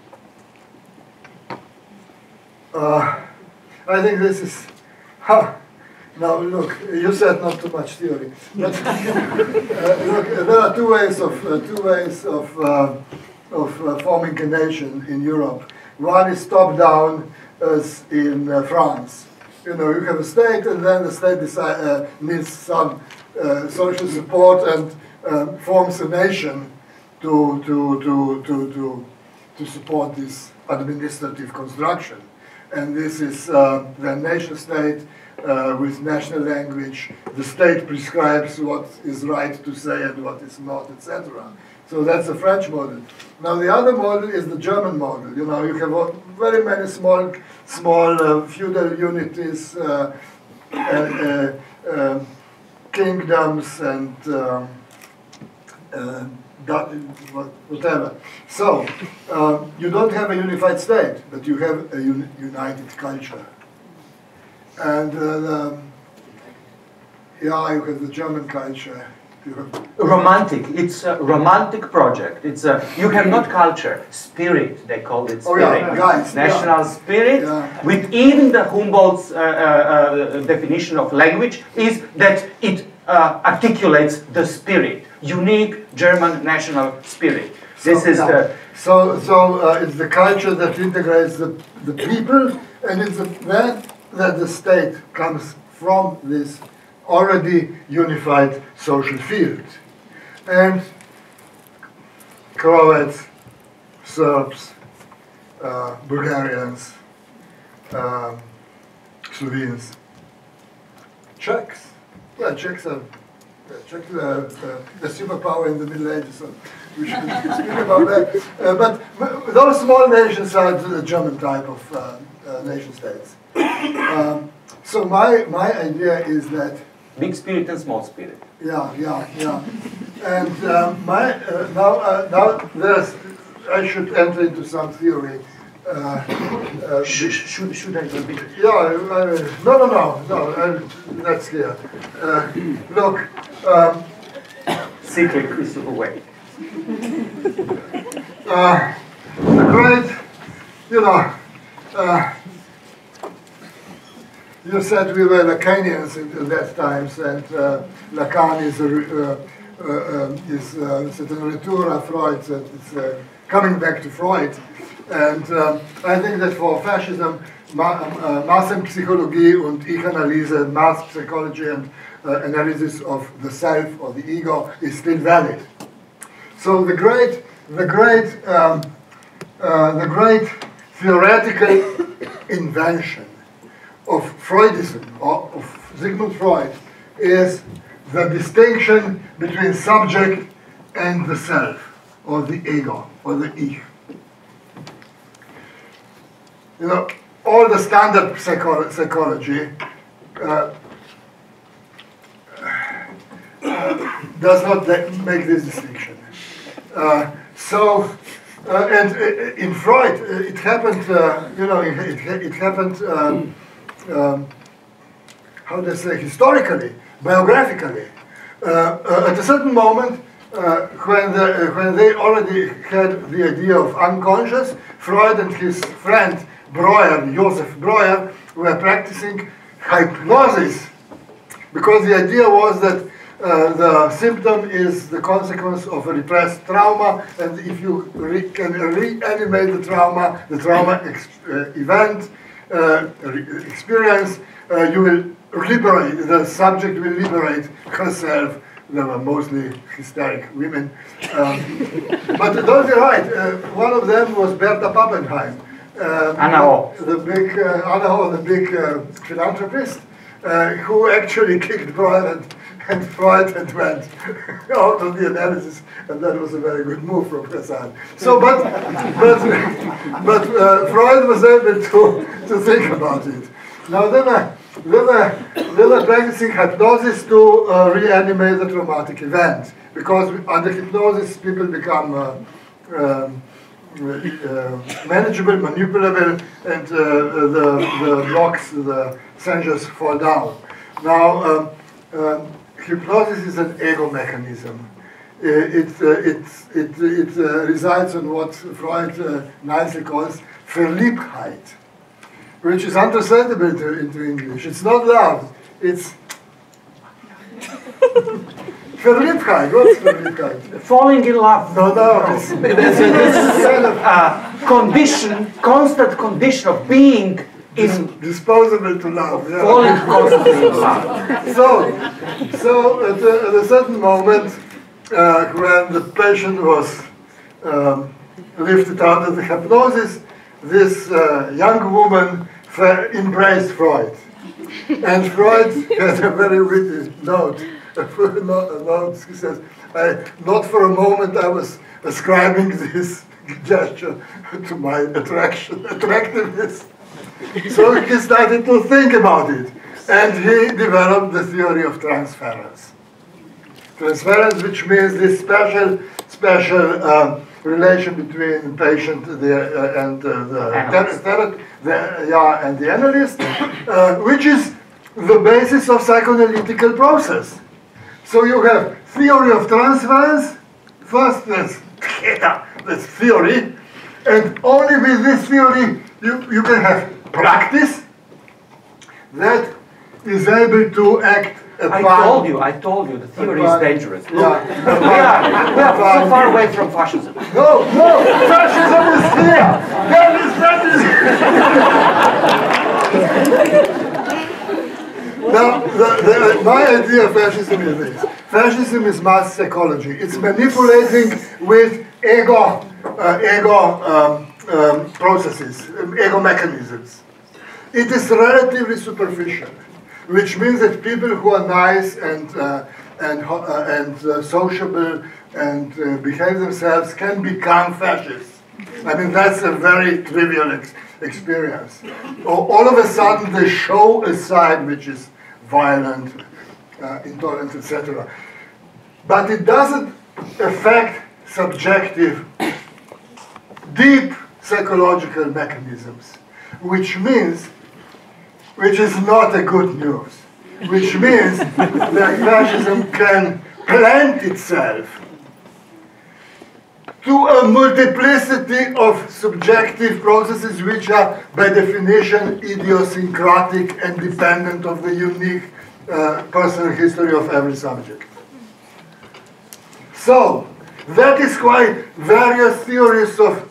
I think this is. Now look, you said not too much theory. But, look, there are two ways of forming a nation in Europe. One is top-down, as in France. You know, you have a state, and then the state needs some social support and forms a nation to support this administrative construction. And this is the nation-state. With national language, the state prescribes what is right to say and what is not, etc. So that's the French model. Now the other model is the German model. You know, you have very many small feudal unities, kingdoms, and whatever. So you don't have a unified state, but you have a united culture. And yeah, you have the German culture. Romantic. It's a romantic project. It's a, you have not culture, spirit. They call it spirit. Oh, yeah, guys, national spirit. Yeah. With even the Humboldt's definition of language is that it articulates the spirit, unique German national spirit. This is the it's the culture that integrates the people, and it's that the state comes from this already unified social field. And Croats, Serbs, Bulgarians, Slovenes, Czechs. Well, Czechs are the superpower in the Middle Ages, so we should speak about that. But those small nations are the German type of nation states. So my idea is that big spirit and small spirit. Yeah. And now there's. I should enter into some theory. Should I repeat? Yeah. No. That's clear. Look. Secret Christopher Way. The great, you know. You said we were Lacanians in that times, and Lacan is a retour of Freud, it's coming back to Freud. And I think that for fascism, Massenpsychologie und Ich-Analyse, mass psychology and analysis of the self or the ego is still valid. So the great theoretical invention of Freudism, or of Sigmund Freud, is the distinction between subject and the self, or the ego, or the ich. You know, all the standard psychology does not make this distinction. And in Freud, it happened, it happened, how do I say, historically, biographically. At a certain moment, when they already had the idea of unconscious, Freud and his friend Breuer, Joseph Breuer, were practicing hypnosis Because the idea was that the symptom is the consequence of a repressed trauma, and if you can reanimate the trauma event, experience, you will liberate, the subject will liberate herself. They were mostly hysteric women. But those are right. One of them was Bertha Pappenheim. Anna Ho. The big philanthropist, who actually kicked Freud and went out of the analysis, and that was a very good move from her side. So, but Freud was able to think about it. Now they were practicing hypnosis to reanimate the traumatic event, because under hypnosis people become manageable, manipulable, and the blocks, the censures fall down. Now, hypnosis is an ego mechanism. It resides on what Freud nicely calls Verliebtheit, which is untranslatable into English. It's not love, it's Verliebtheit. What's Verliebtheit? Falling in love. No, It's kind of condition, constant condition of being in disposable to love. Yeah. falling constantly in love. So at a certain moment, when the patient was lifted out of the hypnosis, this young woman embraced Freud. And Freud has a very witty note. He says, not for a moment I was ascribing this gesture to my attractiveness. So he started to think about it. And he developed the theory of transference. Transference, which means this special relation between the patient and the analyst, which is the basis of psychoanalytical process. So you have theory of transference. First, that's theory, and only with this theory you can have practice that is able to act. I told you, the theory is dangerous. Look, Yeah. we are so far away from fascism. No, fascism is here. That is Now, my idea of fascism is this. Fascism is mass psychology. It's manipulating with ego processes, ego mechanisms. It is relatively superficial, which means that people who are nice and sociable and behave themselves can become fascists. I mean, that's a very trivial experience. All of a sudden, they show a side which is violent, intolerant, etc. But it doesn't affect subjective, deep psychological mechanisms, which is not a good news, which means that fascism can plant itself to a multiplicity of subjective processes which are, by definition, idiosyncratic and dependent of the unique personal history of every subject. So, that is why various theories of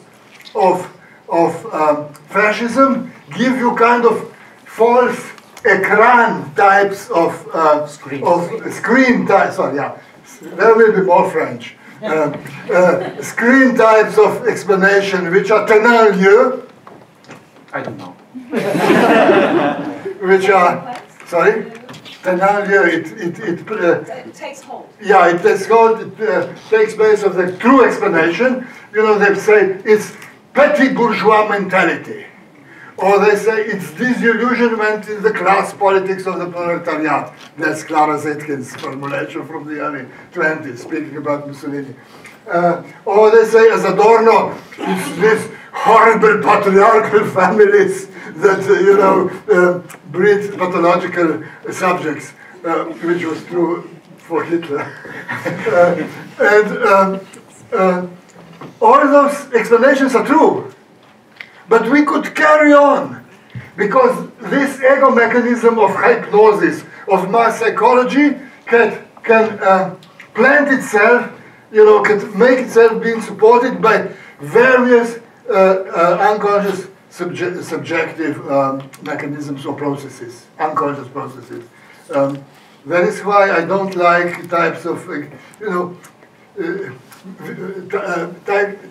fascism give you kind of false ecran types of screen types. Sorry, yeah, there will be more French. Screen types of explanation, which are tenant lieu. I don't know. Which are, sorry? Tenant lieu, It takes hold. Yeah, it takes hold, it takes place of the true explanation. You know, they say it's petty bourgeois mentality. Or they say it's disillusionment in the class politics of the proletariat. That's Clara Zetkin's formulation from the early 20s, speaking about Mussolini. Or they say, as Adorno, it's these horrible patriarchal families that, breed pathological subjects, which was true for Hitler. All those explanations are true. But we could carry on, because this ego mechanism of hypnosis, of mass psychology can plant itself, can make itself being supported by various unconscious subjective mechanisms or processes, unconscious processes. That is why I don't like types of,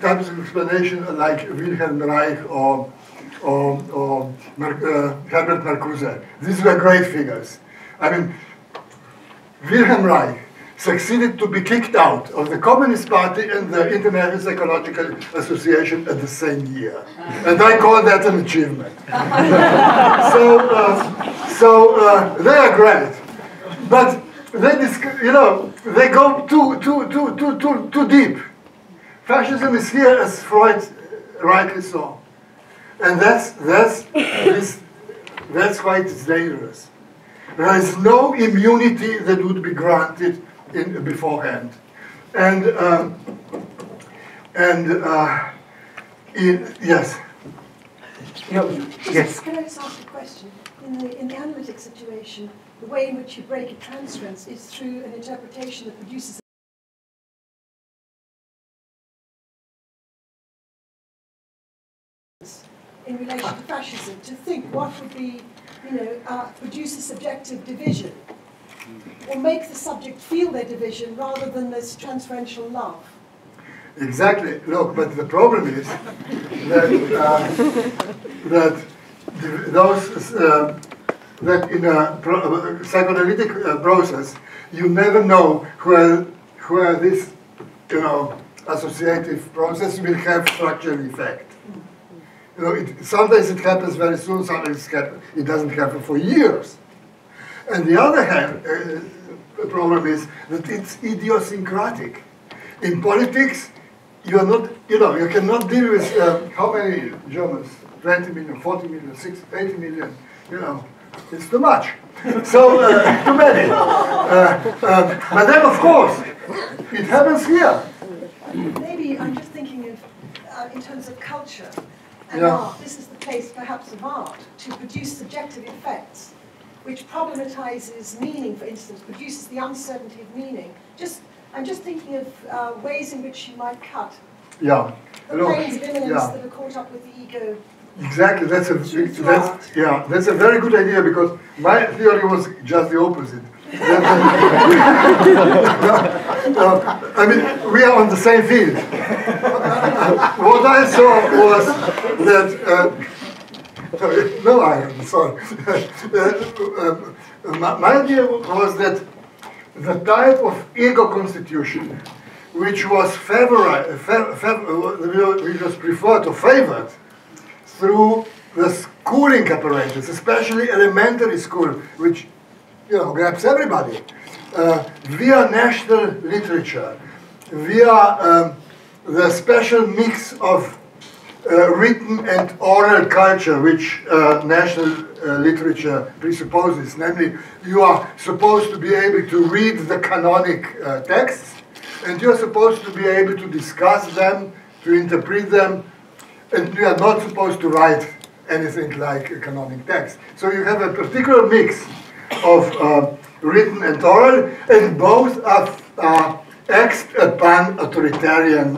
types of explanation like Wilhelm Reich or Herbert Marcuse. These were great figures. I mean, Wilhelm Reich succeeded to be kicked out of the Communist Party and the International Psychological Association at the same year. And I call that an achievement. So they are great. But they go too deep. Fascism is here, as Freud rightly saw. And that's why it's dangerous. There is no immunity that would be granted beforehand, and yes. Yes. Can I just ask a question? In the analytic situation, the way in which you break a transference is through an interpretation that produces in relation to fascism, to think what would be, produce a subjective division, or make the subject feel their division rather than this transferential love. Exactly. Look, but the problem is that in a psychoanalytic process, you never know where this, associative process will have structural effect. Sometimes it happens very soon, sometimes it doesn't happen for years. On the other hand, the problem is that it's idiosyncratic. In politics, you are not, you cannot deal with how many Germans? 20 million, 40 million, 80 million, it's too much. So, too many. But then, of course, it happens here. Maybe I'm just thinking of, in terms of culture and art, this is the place, perhaps, of art to produce subjective effects, which problematizes meaning, for instance, produces the uncertainty of meaning. I'm just thinking of ways in which you might cut the planes of immanence that are caught up with the ego. Exactly, that's a very good idea, because my theory was just the opposite. I mean, we are on the same field. What I saw was that no, I'm sorry. My idea was that the type of ego constitution which was which was preferred or favored through the schooling apparatus, especially elementary school, which grabs everybody, via national literature, via the special mix of written and oral culture which national literature presupposes. Namely, you are supposed to be able to read the canonic texts, and you are supposed to be able to discuss them, to interpret them, and you are not supposed to write anything like a canonic text. So you have a particular mix of written and oral, and both are acts upon authoritarian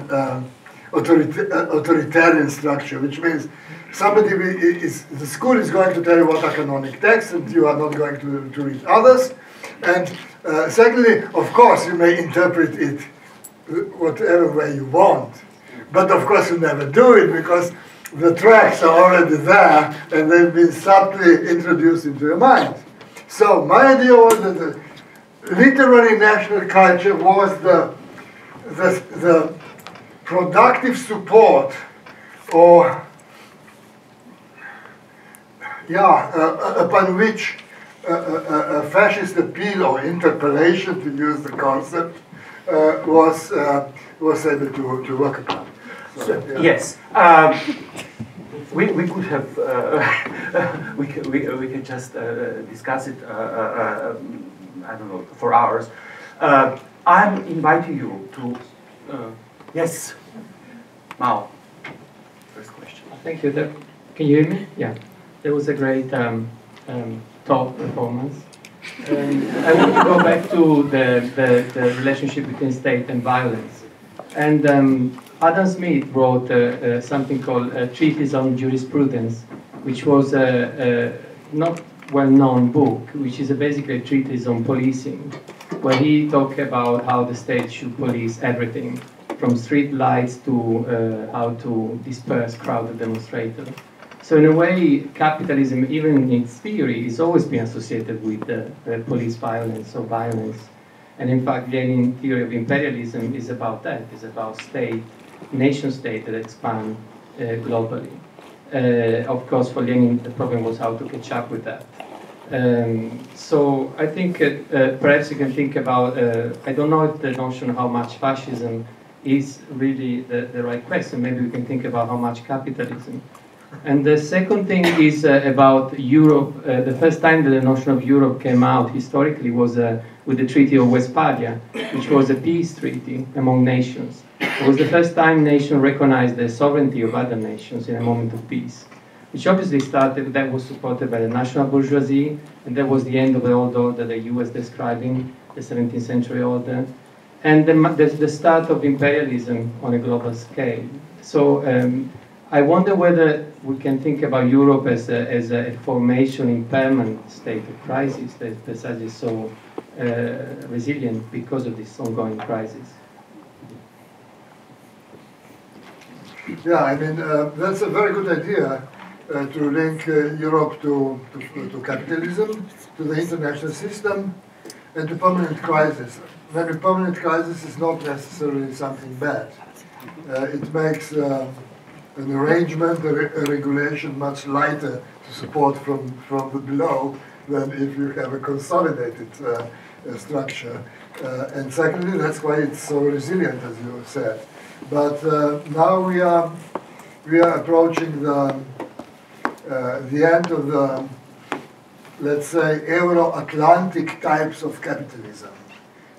structure, which means the school is going to tell you what are canonic texts, and you are not going to read others. And secondly, of course, you may interpret it whatever way you want, but of course you never do it, because the tracks are already there and they've been subtly introduced into your mind. So my idea was that the literary national culture was the productive support, or upon which a fascist appeal or interpellation, to use the concept, was able to work upon. So, yes, we could have we could just discuss it. I don't know, for hours. I'm inviting you to. Yes, Mao. First question. Thank you. Can you hear me? Yeah. That was a great talk performance. I want to go back to the relationship between state and violence. And Adam Smith wrote something called a Treatise on Jurisprudence, which was a not well-known book, which is basically a treatise on policing, where he talked about how the state should police everything, from street lights to how to disperse crowded demonstrators. So in a way, capitalism, even in its theory, has always been associated with police violence or violence. And in fact, Lenin's theory of imperialism is about that. It's about state, nation-state that expand globally. Of course, for Lenin, the problem was how to catch up with that. So I think perhaps you can think about, I don't know if the notion of how much fascism is really the right question. Maybe we can think about how much capitalism. And the second thing is about Europe. The first time that the notion of Europe came out historically was with the Treaty of Westphalia, which was a peace treaty among nations. It was the first time nations recognized the sovereignty of other nations in a moment of peace, which obviously started, that was supported by the national bourgeoisie, and that was the end of the old order that you was describing, the 17th century order, and the start of imperialism on a global scale. So I wonder whether we can think about Europe as a formation in permanent state of crisis that precisely is so resilient because of this ongoing crisis. Yeah, I mean, that's a very good idea to link Europe to capitalism, to the international system, and to permanent crisis. When a permanent crisis is not necessarily something bad. It makes an arrangement, a regulation much lighter to support from the below than if you have a consolidated structure. And secondly, that's why it's so resilient, as you said. But now we are approaching the end of the, let's say, Euro-Atlantic types of capitalism,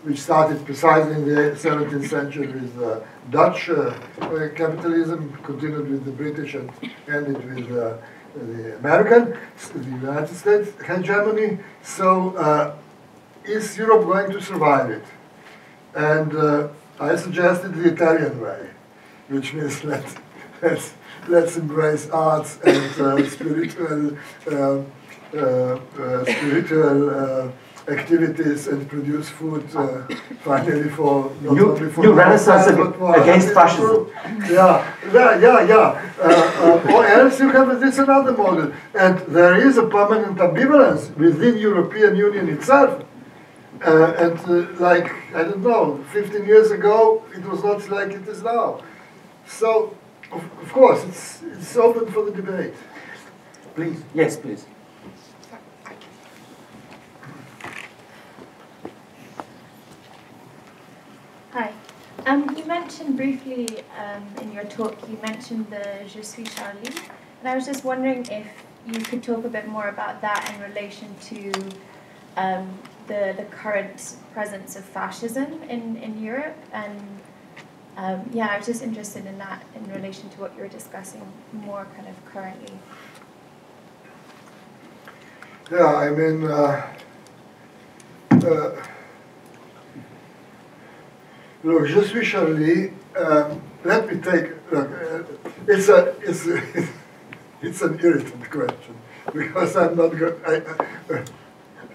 which started precisely in the 17th century with Dutch capitalism, continued with the British, and ended with the American, the United States hegemony. So is Europe going to survive it? And I suggested the Italian way, which means let's embrace arts and spiritual activities and produce food finally for not only for new renaissance against fascism. Or else you have this another model, and there is a permanent ambivalence within European Union itself. Like, I don't know, 15 years ago, it was not like it is now. So, of course, it's open for the debate. Please, yes, please. Hi. You mentioned briefly in your talk, you mentioned the Je suis Charlie. And I was just wondering if you could talk a bit more about that in relation to the current presence of fascism in Europe, and yeah, I was just interested in that in relation to what you were discussing more kind of currently. Yeah, I mean, look, Je suis Charlie. Let me take. Look, it's an irritant question because I'm not good.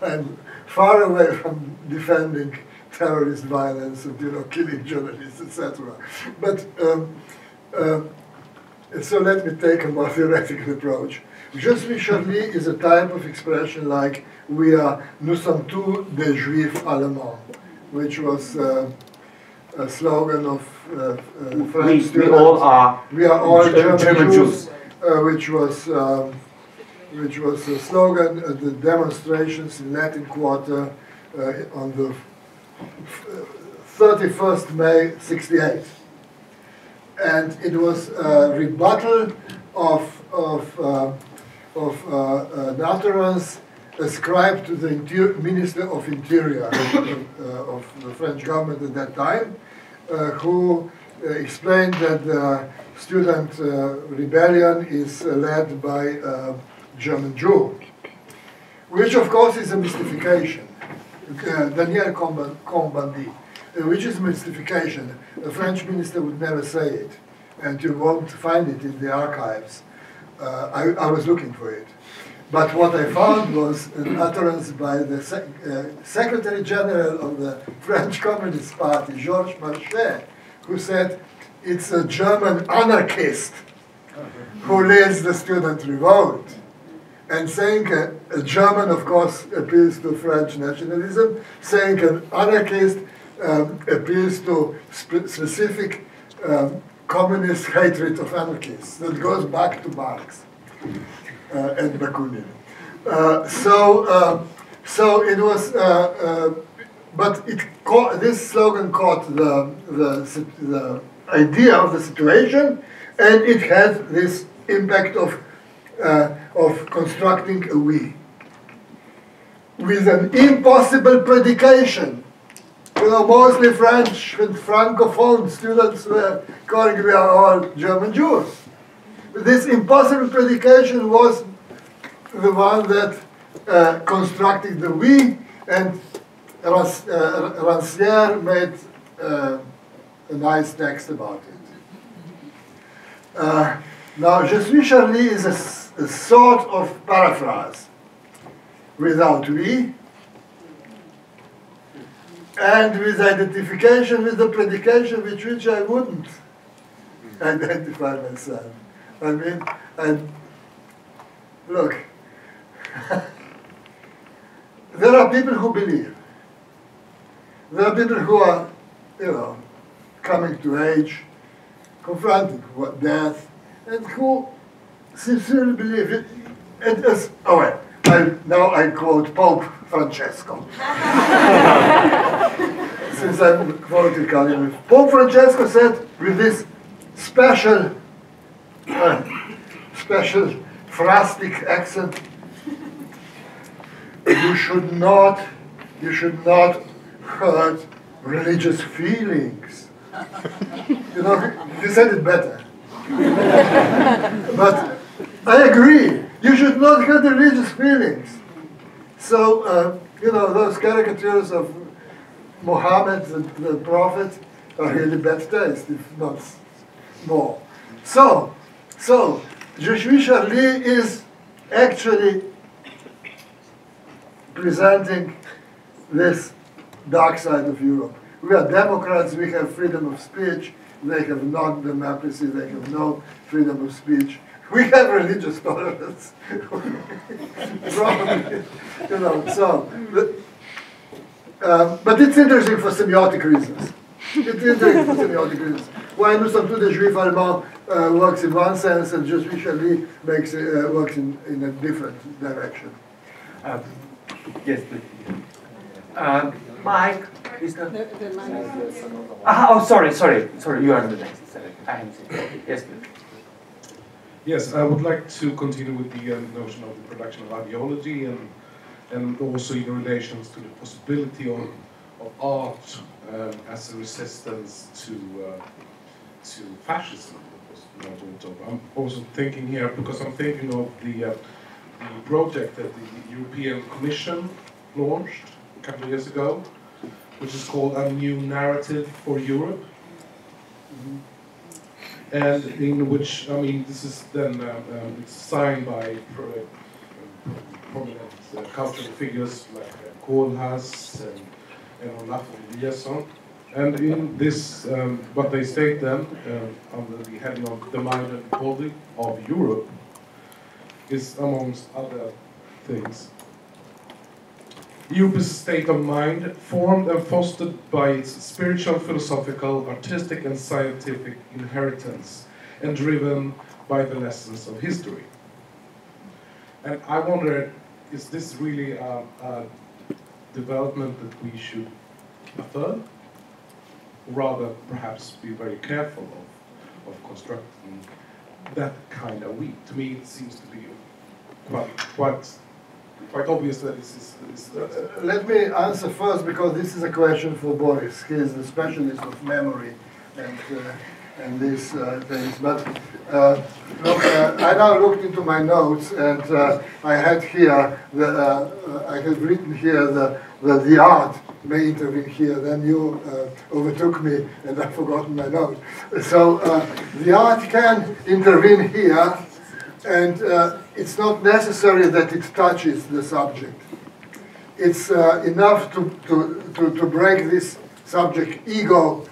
I'm far away from defending terrorist violence and killing journalists, etc. But so let me take a more theoretical approach. Je suis Charlie is a type of expression like nous sommes tous des juifs allemands, which was a slogan of French students. We all are. We are all German Jews, which was a slogan at the demonstrations in Latin Quarter on the 31st May '68, and it was a rebuttal of an utterance ascribed to the Minister of Interior of the French government at that time, who explained that the student rebellion is led by German Jew. which of course is a mystification. Daniel Cohn-Bendit, which is mystification. A French minister would never say it, and you won't find it in the archives. I was looking for it. But what I found was an utterance by the Secretary General of the French Communist Party, Georges Marchais, who said, it's a German anarchist who leads the student revolt. And saying a German, of course, appeals to French nationalism, saying an anarchist appeals to specific communist hatred of anarchists that goes back to Marx and Bakunin. So it was, but this slogan caught the idea of the situation, and it had this impact of constructing a we with an impossible predication. You know, mostly French and Francophone students were calling we are all German Jews. This impossible predication was the one that constructed the we, and Rancière made a nice text about it. Now, Je suis Charlie is a sort of paraphrase without we, and with identification with the predication with which I wouldn't identify myself. I mean, and look, there are people who believe. There are people who are, you know, coming to age, confronting death, and who sincerely believe it. It is, oh well, now I quote Pope Francesco. Since I'm quoting him. Pope Francesco said with this special phrastic accent, you should not hurt religious feelings. You know, he said it better. But I agree. You should not hurt religious feelings. So, you know, those caricatures of Muhammad, the prophet, are really bad taste, if not more. So, Je suis Charlie is actually presenting this dark side of Europe. We are democrats, we have freedom of speech, they have not democracy, they have no freedom of speech. We have religious tolerance. Probably, you know, so. But it's interesting for semiotic reasons. It's interesting for semiotic reasons. Why Nous sommes tous des Juifs allemands works in one sense, and Je suis Charlie works in a different direction. Yes, please. Mike, is that? Oh, sorry, you are the next. I haven't seen it. Yes, please. Yes, I would like to continue with the notion of the production of ideology and also in relations to the possibility of art as a resistance to fascism. I'm also thinking here, because I'm thinking of the project that the European Commission launched a couple of years ago, which is called A New Narrative for Europe. And in which, I mean, this is then it's signed by prominent cultural figures like Kohlhaas and Olaf Eliasson. And in this, what they state then, under the heading of the mind and body of Europe, is amongst other things. Europe is a state of mind formed and fostered by its spiritual, philosophical, artistic and scientific inheritance and driven by the lessons of history. And I wonder, is this really a development that we should affirm? Or rather, perhaps be very careful of constructing that kind of we? To me, it seems to be quite obvious that this is. Let me answer first, because this is a question for Boris. He is the specialist of memory, and and these things. But look, I now looked into my notes, and I had here I have written here the art may intervene here. Then you overtook me, and I've forgotten my note. So the art can intervene here, and it's not necessary that it touches the subject. It's enough to break this subject ego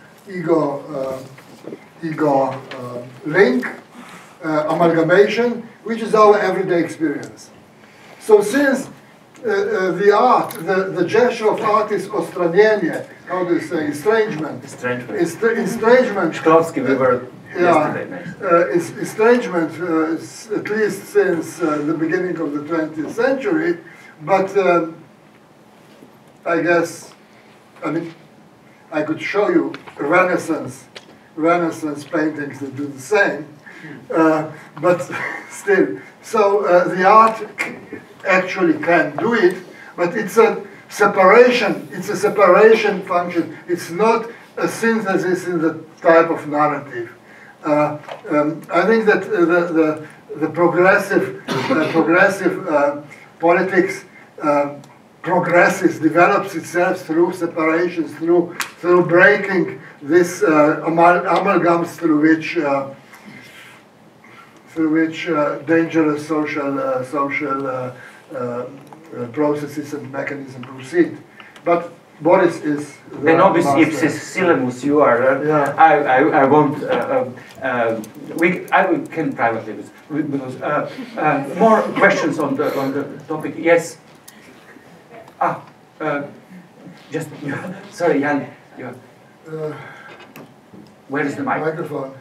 link, amalgamation, which is our everyday experience. So since the art, the gesture of art is ostranienie, how do you say, estrangement. Estrangement. Shklovsky, we were yesterday. Estrangement, at least since the beginning of the 20th century, but I guess, I mean, I could show you Renaissance paintings that do the same, but still. So the art actually can do it, but it's a separation. It's a separation function. It's not a synthesis in the type of narrative. I think that the progressive politics develops itself through separations, through breaking this amalgams through which dangerous social processes and mechanisms proceed. But Boris is the nobis ipsis syllamus. You are. Yeah. I won't. I can privately because more questions on the topic. Yes. Just sorry, Jan. Where is the mic? Microphone.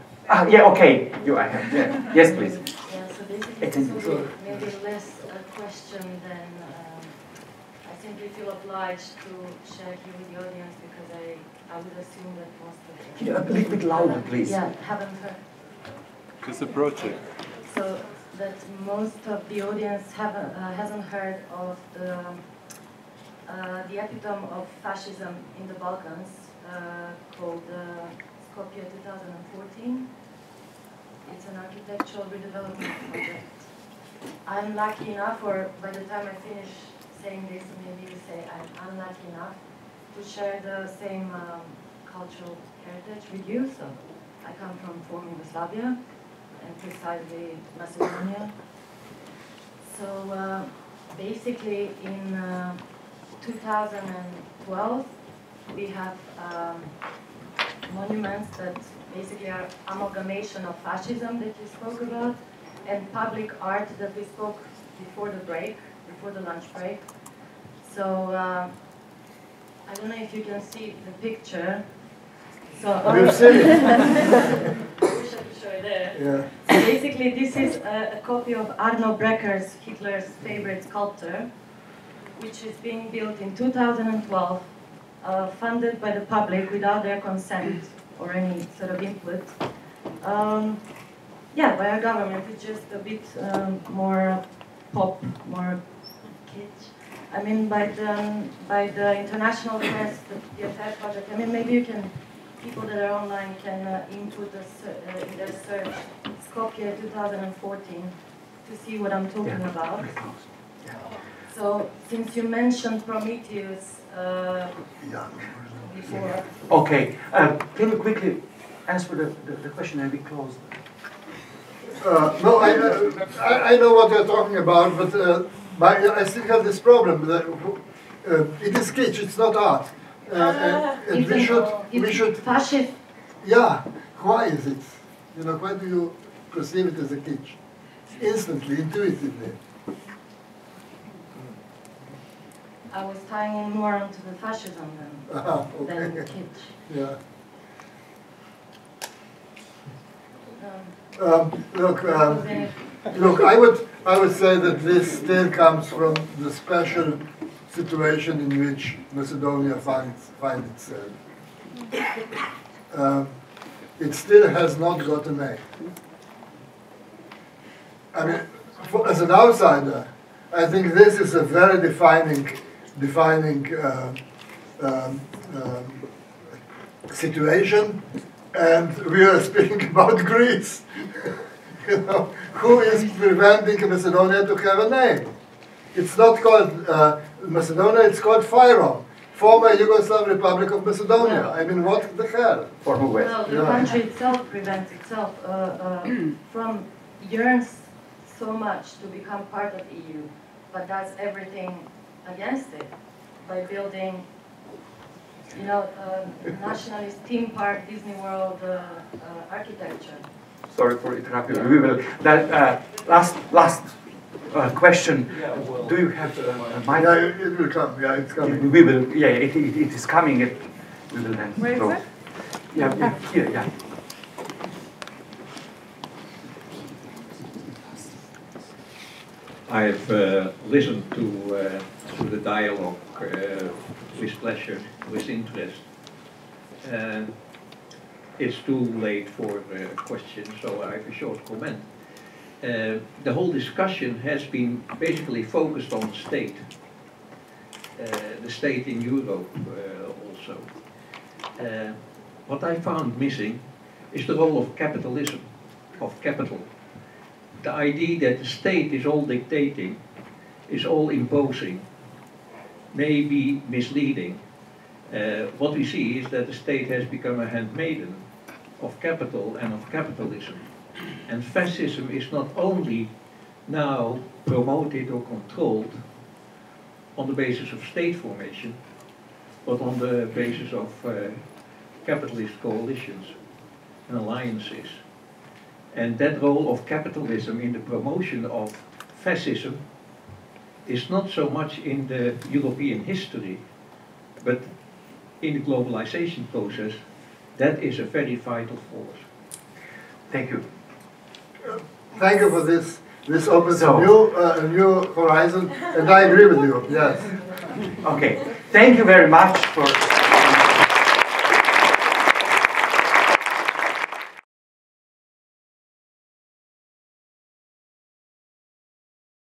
Yeah. Okay. I have. Yeah. Yes, please. Yeah. So basically, maybe less a question than. I simply feel obliged to share here with the audience because I would assume that most of Can you a little bit louder, please? Yeah, haven't heard. Just approach it. So that most of the audience hasn't heard of the epitome of fascism in the Balkans called Skopje 2014. It's an architectural redevelopment project. I'm lucky enough, or by the time I finish saying this, maybe you say I'm unlucky enough to share the same cultural heritage with you. So I come from former Yugoslavia, and precisely Macedonia. So basically in 2012 we have monuments that basically are amalgamation of fascism that you spoke about and public art that we spoke before the break, before the lunch break. So I don't know if you can see the picture. So We've seen it. I wish I could show it there. Yeah. So basically, this is a copy of Arno Brecker's, Hitler's favorite sculptor, which is being built in 2012, funded by the public without their consent or any sort of input. Yeah, by our government. It's just a bit more pop, more kitsch. I mean, by the international press, the entire project. I mean, maybe you can, people that are online can input in their search Skopje 2014 to see what I'm talking about. So, since you mentioned Prometheus before. Okay. Can you quickly answer the question and we close? No, I know what you're talking about, but I still have this problem. That, it is kitsch, it's not art. And we should. Fascist. Yeah, why is it? You know, why do you perceive it as a kitsch? Instantly, intuitively. I was tying in more onto the fascism than kitsch. Yeah. Look, I would say that this still comes from the special situation in which Macedonia finds itself. It still has not got a name. I mean, as an outsider, I think this is a very defining situation And we are speaking about Greece. You know, who is preventing Macedonia to have a name? It's not called Macedonia, it's called Fyrom, former Yugoslav Republic of Macedonia. I mean, what the hell? Former West. Well, the country itself prevents itself from yearns so much to become part of EU, but does everything against it by building, you know, nationalist theme park, Disney World architecture. Sorry for interrupting. We will. That last question. Do you have a mic? Yeah, it will come. Yeah, it's coming. We will. Yeah, it is coming. We will then. Where is it? Yeah, here. Yeah. I've listened to the dialogue with pleasure, with interest. It's too late for questions, so I have a short comment. The whole discussion has been basically focused on the state in Europe also. What I found missing is the role of capitalism, of capital. The idea that the state is all dictating, is all imposing, may be misleading. What we see is that the state has become a handmaiden of capital and of capitalism. And fascism is not only now promoted or controlled on the basis of state formation, but on the basis of capitalist coalitions and alliances. And that role of capitalism in the promotion of fascism is not so much in the European history, but in the globalization process. That is a very vital force. Thank you. Thank you for this. This opens a new horizon, and I agree with you. Yes. Okay. Thank you very much for.